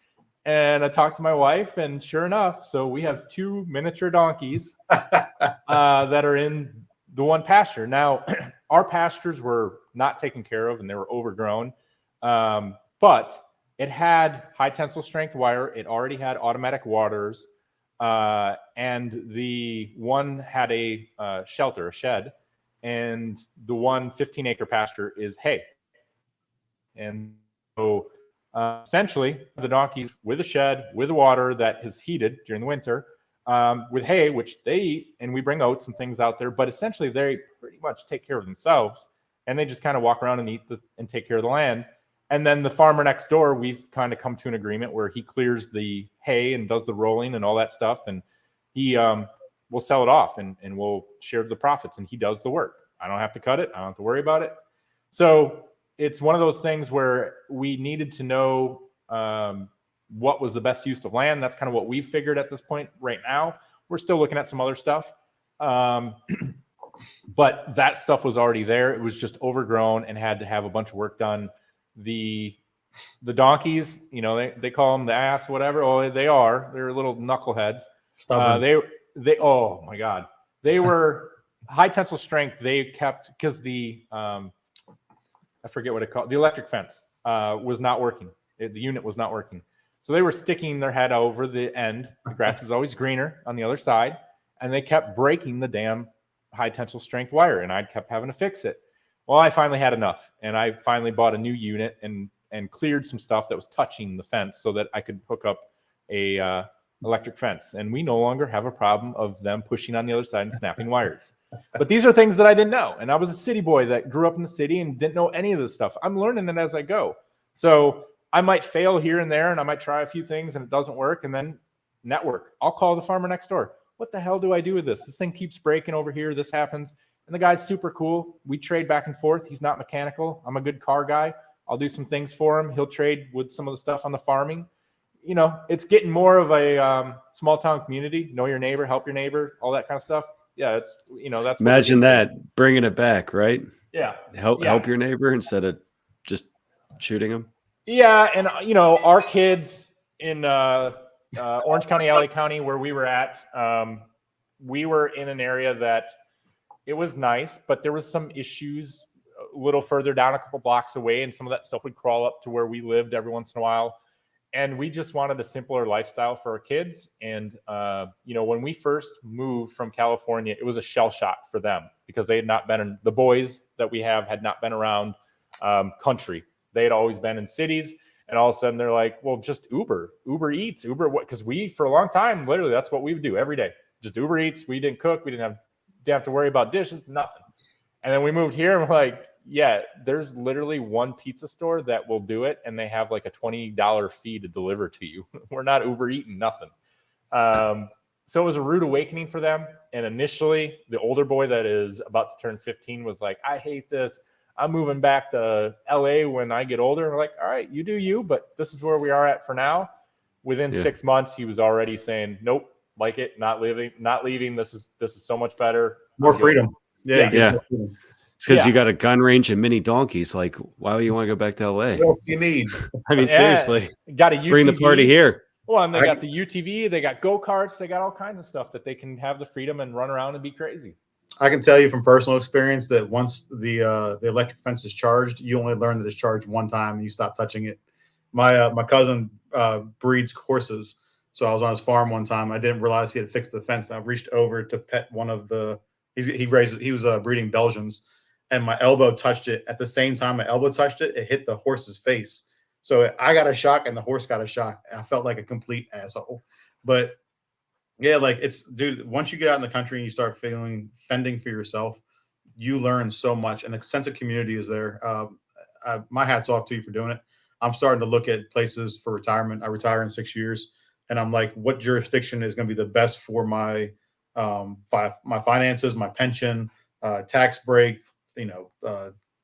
And I talked to my wife, and sure enough, so we have 2 miniature donkeys that are in the one pasture. Now, our pastures were not taken care of, and they were overgrown. But it had high tensile strength wire. It already had automatic waters. And the one had a shelter, a shed. And the one 15-acre pasture is hay. And so essentially, the donkeys with a shed, with water that is heated during the winter, with hay, which they eat, and we bring oats and things out there. But essentially, they pretty much take care of themselves, and they just kind of walk around and eat and take care of the land. And then the farmer next door, we've kind of come to an agreement where he clears the hay and does the rolling and all that stuff, and he will sell it off, and we'll share the profits, and he does the work. I don't have to cut it. I don't have to worry about it. So it's one of those things where we needed to know what was the best use of land. That's kind of what we've figured at this point right now. We're still looking at some other stuff. But that stuff was already there. It was just overgrown and had to have a bunch of work done. The donkeys, you know, they call them the ass, whatever. Oh, they are. They're little knuckleheads. They oh my God. They were high tensile strength. They kept, because the I forget what it called. The electric fence was not working. The unit was not working. So they were sticking their head over the end. The grass is always greener on the other side. And they kept breaking the damn high tensile strength wire. And I kept having to fix it. Well, I finally had enough. And I finally bought a new unit and cleared some stuff that was touching the fence so that I could hook up a electric fence. And we no longer have a problem of them pushing on the other side and snapping wires. But these are things that I didn't know. And I was a city boy that grew up in the city and didn't know any of this stuff. I'm learning it as I go. So I might fail here and there, and I might try a few things and it doesn't work, and then network. I'll call the farmer next door. What the hell do I do with this? This thing keeps breaking over here. This happens. And the guy's super cool. We trade back and forth. He's not mechanical. I'm a good car guy. I'll do some things for him. He'll trade with some of the stuff on the farming. You know, it's getting more of a small town community. Know your neighbor, help your neighbor, all that kind of stuff. Yeah, it's, you know, that's imagine that, bringing it back, right? Yeah. Help your neighbor instead of just shooting him. Yeah, and you know, our kids in Orange County, LA County, where we were at, we were in an area that it was nice, but there was some issues a little further down, a couple blocks away, and some of that stuff would crawl up to where we lived every once in a while. And we just wanted a simpler lifestyle for our kids. And, you know, when we first moved from California, it was a shell shock for them because they had not been in, the boys that we have had not been around country. They had always been in cities. And all of a sudden they're like, well, just Uber Eats, what? Because we, for a long time, literally, that's what we would do every day. Just Uber Eats. We didn't cook. We didn't have to worry about dishes, nothing. And then we moved here and we're like, yeah, there's literally one pizza store that will do it, and they have like a $20 fee to deliver to you. We're not Uber eating nothing. So it was a rude awakening for them. And initially, the older boy that is about to turn 15 was like, I hate this. I'm moving back to LA when I get older. And we're like, all right, you do you, but this is where we are at for now. Within 6 months, he was already saying, nope, like it, not leaving. This is so much better. More freedom. Yeah. It's because you got a gun range and mini donkeys. Like, why would you want to go back to LA? What else do you need? I mean, seriously. Got a UTV. Bring the party here. Well, and they got the UTV. They got go-karts. They got all kinds of stuff that they can have the freedom and run around and be crazy. I can tell you from personal experience that once the electric fence is charged, you only learn that it's charged one time and you stop touching it. My cousin breeds horses. So I was on his farm one time. I didn't realize he had fixed the fence. I reached over to pet one of the – he was breeding Belgians. And my elbow touched it. At the same time my elbow touched it, it hit the horse's face. So I got a shock and the horse got a shock. I felt like a complete asshole. But yeah, like it's, dude, once you get out in the country and you start fending for yourself, you learn so much. And the sense of community is there. My hat's off to you for doing it. I'm starting to look at places for retirement. I retire in 6 years. And I'm like, what jurisdiction is going to be the best for my finances, my pension, tax break. You know,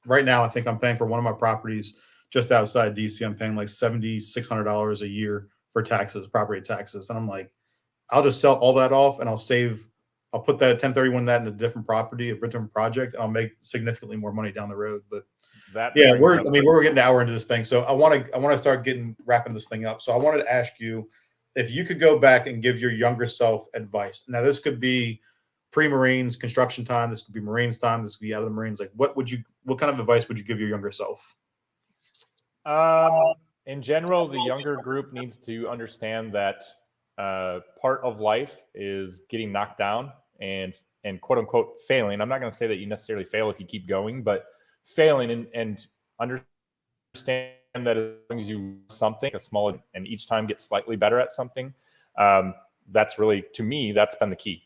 right now I think I'm paying for one of my properties just outside DC. I'm paying like $7,600 a year for taxes, property taxes. And I'm like, I'll just sell all that off and I'll put that 1031 that in a different property, a different project, and I'll make significantly more money down the road. But we're getting an hour into this thing. So I want to start wrapping this thing up. So I wanted to ask you if you could go back and give your younger self advice. Now this could be pre-Marines, construction time. This could be Marines time. This could be out of the Marines. Like, what kind of advice would you give your younger self? In general, the younger group needs to understand that part of life is getting knocked down and quote unquote failing. I'm not going to say that you necessarily fail if you keep going, but failing and understand that as long as you do something a small and each time get slightly better at something, that's really, to me, that's been the key.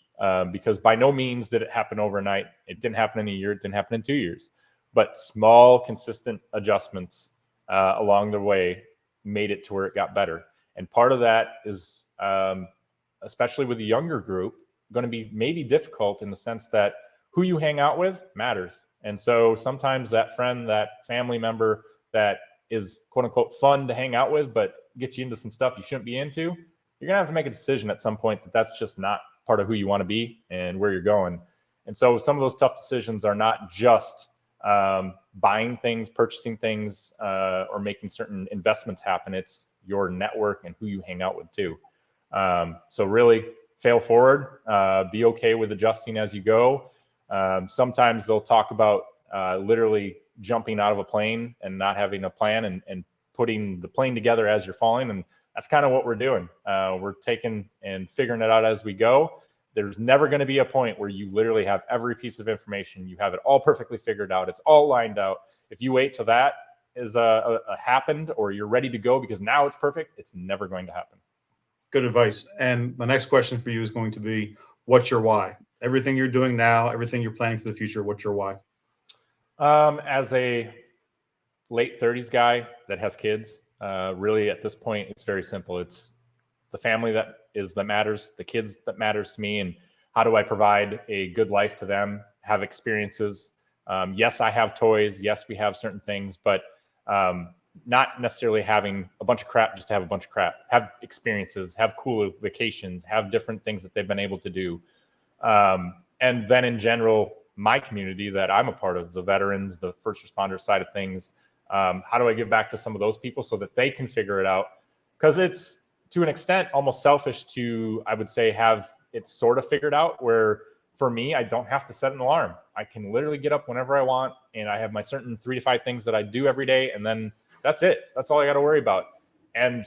Because by no means did it happen overnight. It didn't happen in a year. It didn't happen in 2 years. But small, consistent adjustments along the way made it to where it got better. And part of that is, especially with the younger group, going to be maybe difficult in the sense that who you hang out with matters. And so sometimes that friend, that family member that is quote unquote fun to hang out with, but gets you into some stuff you shouldn't be into, you're going to have to make a decision at some point that that's just not part of who you want to be and where you're going. And so some of those tough decisions are not just buying things, purchasing things, or making certain investments happen. It's your network and who you hang out with too. So really fail forward, be okay with adjusting as you go. Sometimes they'll talk about literally jumping out of a plane and not having a plan and putting the plane together as you're falling. And that's kind of what we're doing. We're taking and figuring it out as we go. There's never going to be a point where you literally have every piece of information. You have it all perfectly figured out. It's all lined out. If you wait till that is happened or you're ready to go because now it's perfect, it's never going to happen. Good advice. And the next question for you is going to be, what's your why? Everything you're doing now, everything you're planning for the future, what's your why? As a late 30s guy that has kids, really at this point, it's very simple. It's the family that matters, the kids that matters to me, and how do I provide a good life to them, have experiences. Yes, I have toys. Yes, we have certain things, but not necessarily having a bunch of crap just to have a bunch of crap. Have experiences, have cool vacations, have different things that they've been able to do. And then in general, my community that I'm a part of, the veterans, the first responder side of things, how do I give back to some of those people so that they can figure it out? Because it's, to an extent, almost selfish to, I would say, have it sort of figured out, where for me, I don't have to set an alarm. I can literally get up whenever I want, and I have my certain 3 to 5 things that I do every day, and then that's it. That's all I got to worry about. And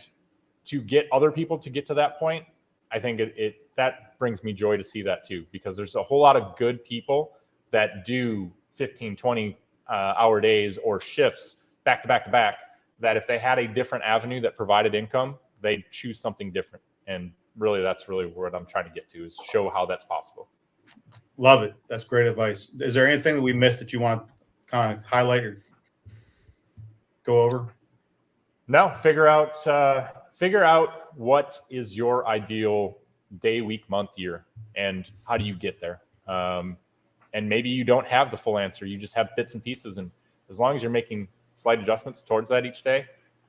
to get other people to get to that point, I think that brings me joy to see that too, because there's a whole lot of good people that do 15, 20 hour days or shifts back to back to back, that if they had a different avenue that provided income, they'd choose something different. And really, that's really what I'm trying to get to, is show how that's possible. Love it. That's great advice. Is there anything that we missed that you want to kind of highlight or go over? No, figure out what is your ideal day, week, month, year, and how do you get there? And maybe you don't have the full answer. You just have bits and pieces. And as long as you're making slight adjustments towards that each day,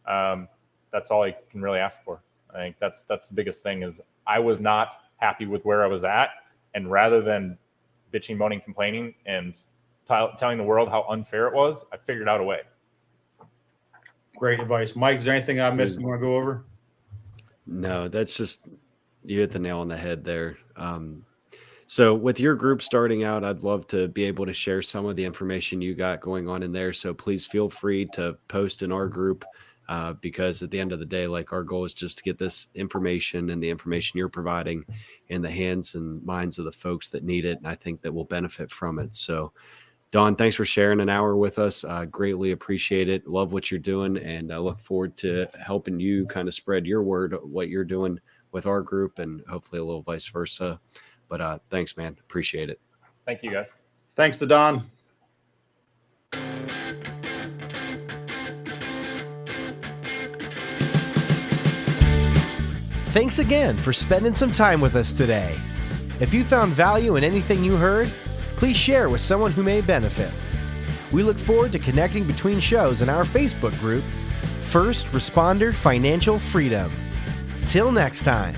that's all I can really ask for. I think that's the biggest thing. Is I was not happy with where I was at, and rather than bitching, moaning, complaining, and telling the world how unfair it was, I figured out a way. Great advice. Mike, is there anything I missed you want to go over? No, that's just, you hit the nail on the head there. So with your group starting out, I'd love to be able to share some of the information you got going on in there. So please feel free to post in our group, because at the end of the day, like, our goal is just to get this information and the information you're providing in the hands and minds of the folks that need it. And I think that will benefit from it. So Don, thanks for sharing an hour with us. Greatly appreciate it. Love what you're doing. And I look forward to helping you kind of spread your word, what you're doing with our group, and hopefully a little vice versa. But thanks, man. Appreciate it. Thank you, guys. Thanks to Don. Thanks again for spending some time with us today. If you found value in anything you heard, please share with someone who may benefit. We look forward to connecting between shows in our Facebook group, First Responder Financial Freedom. Till next time.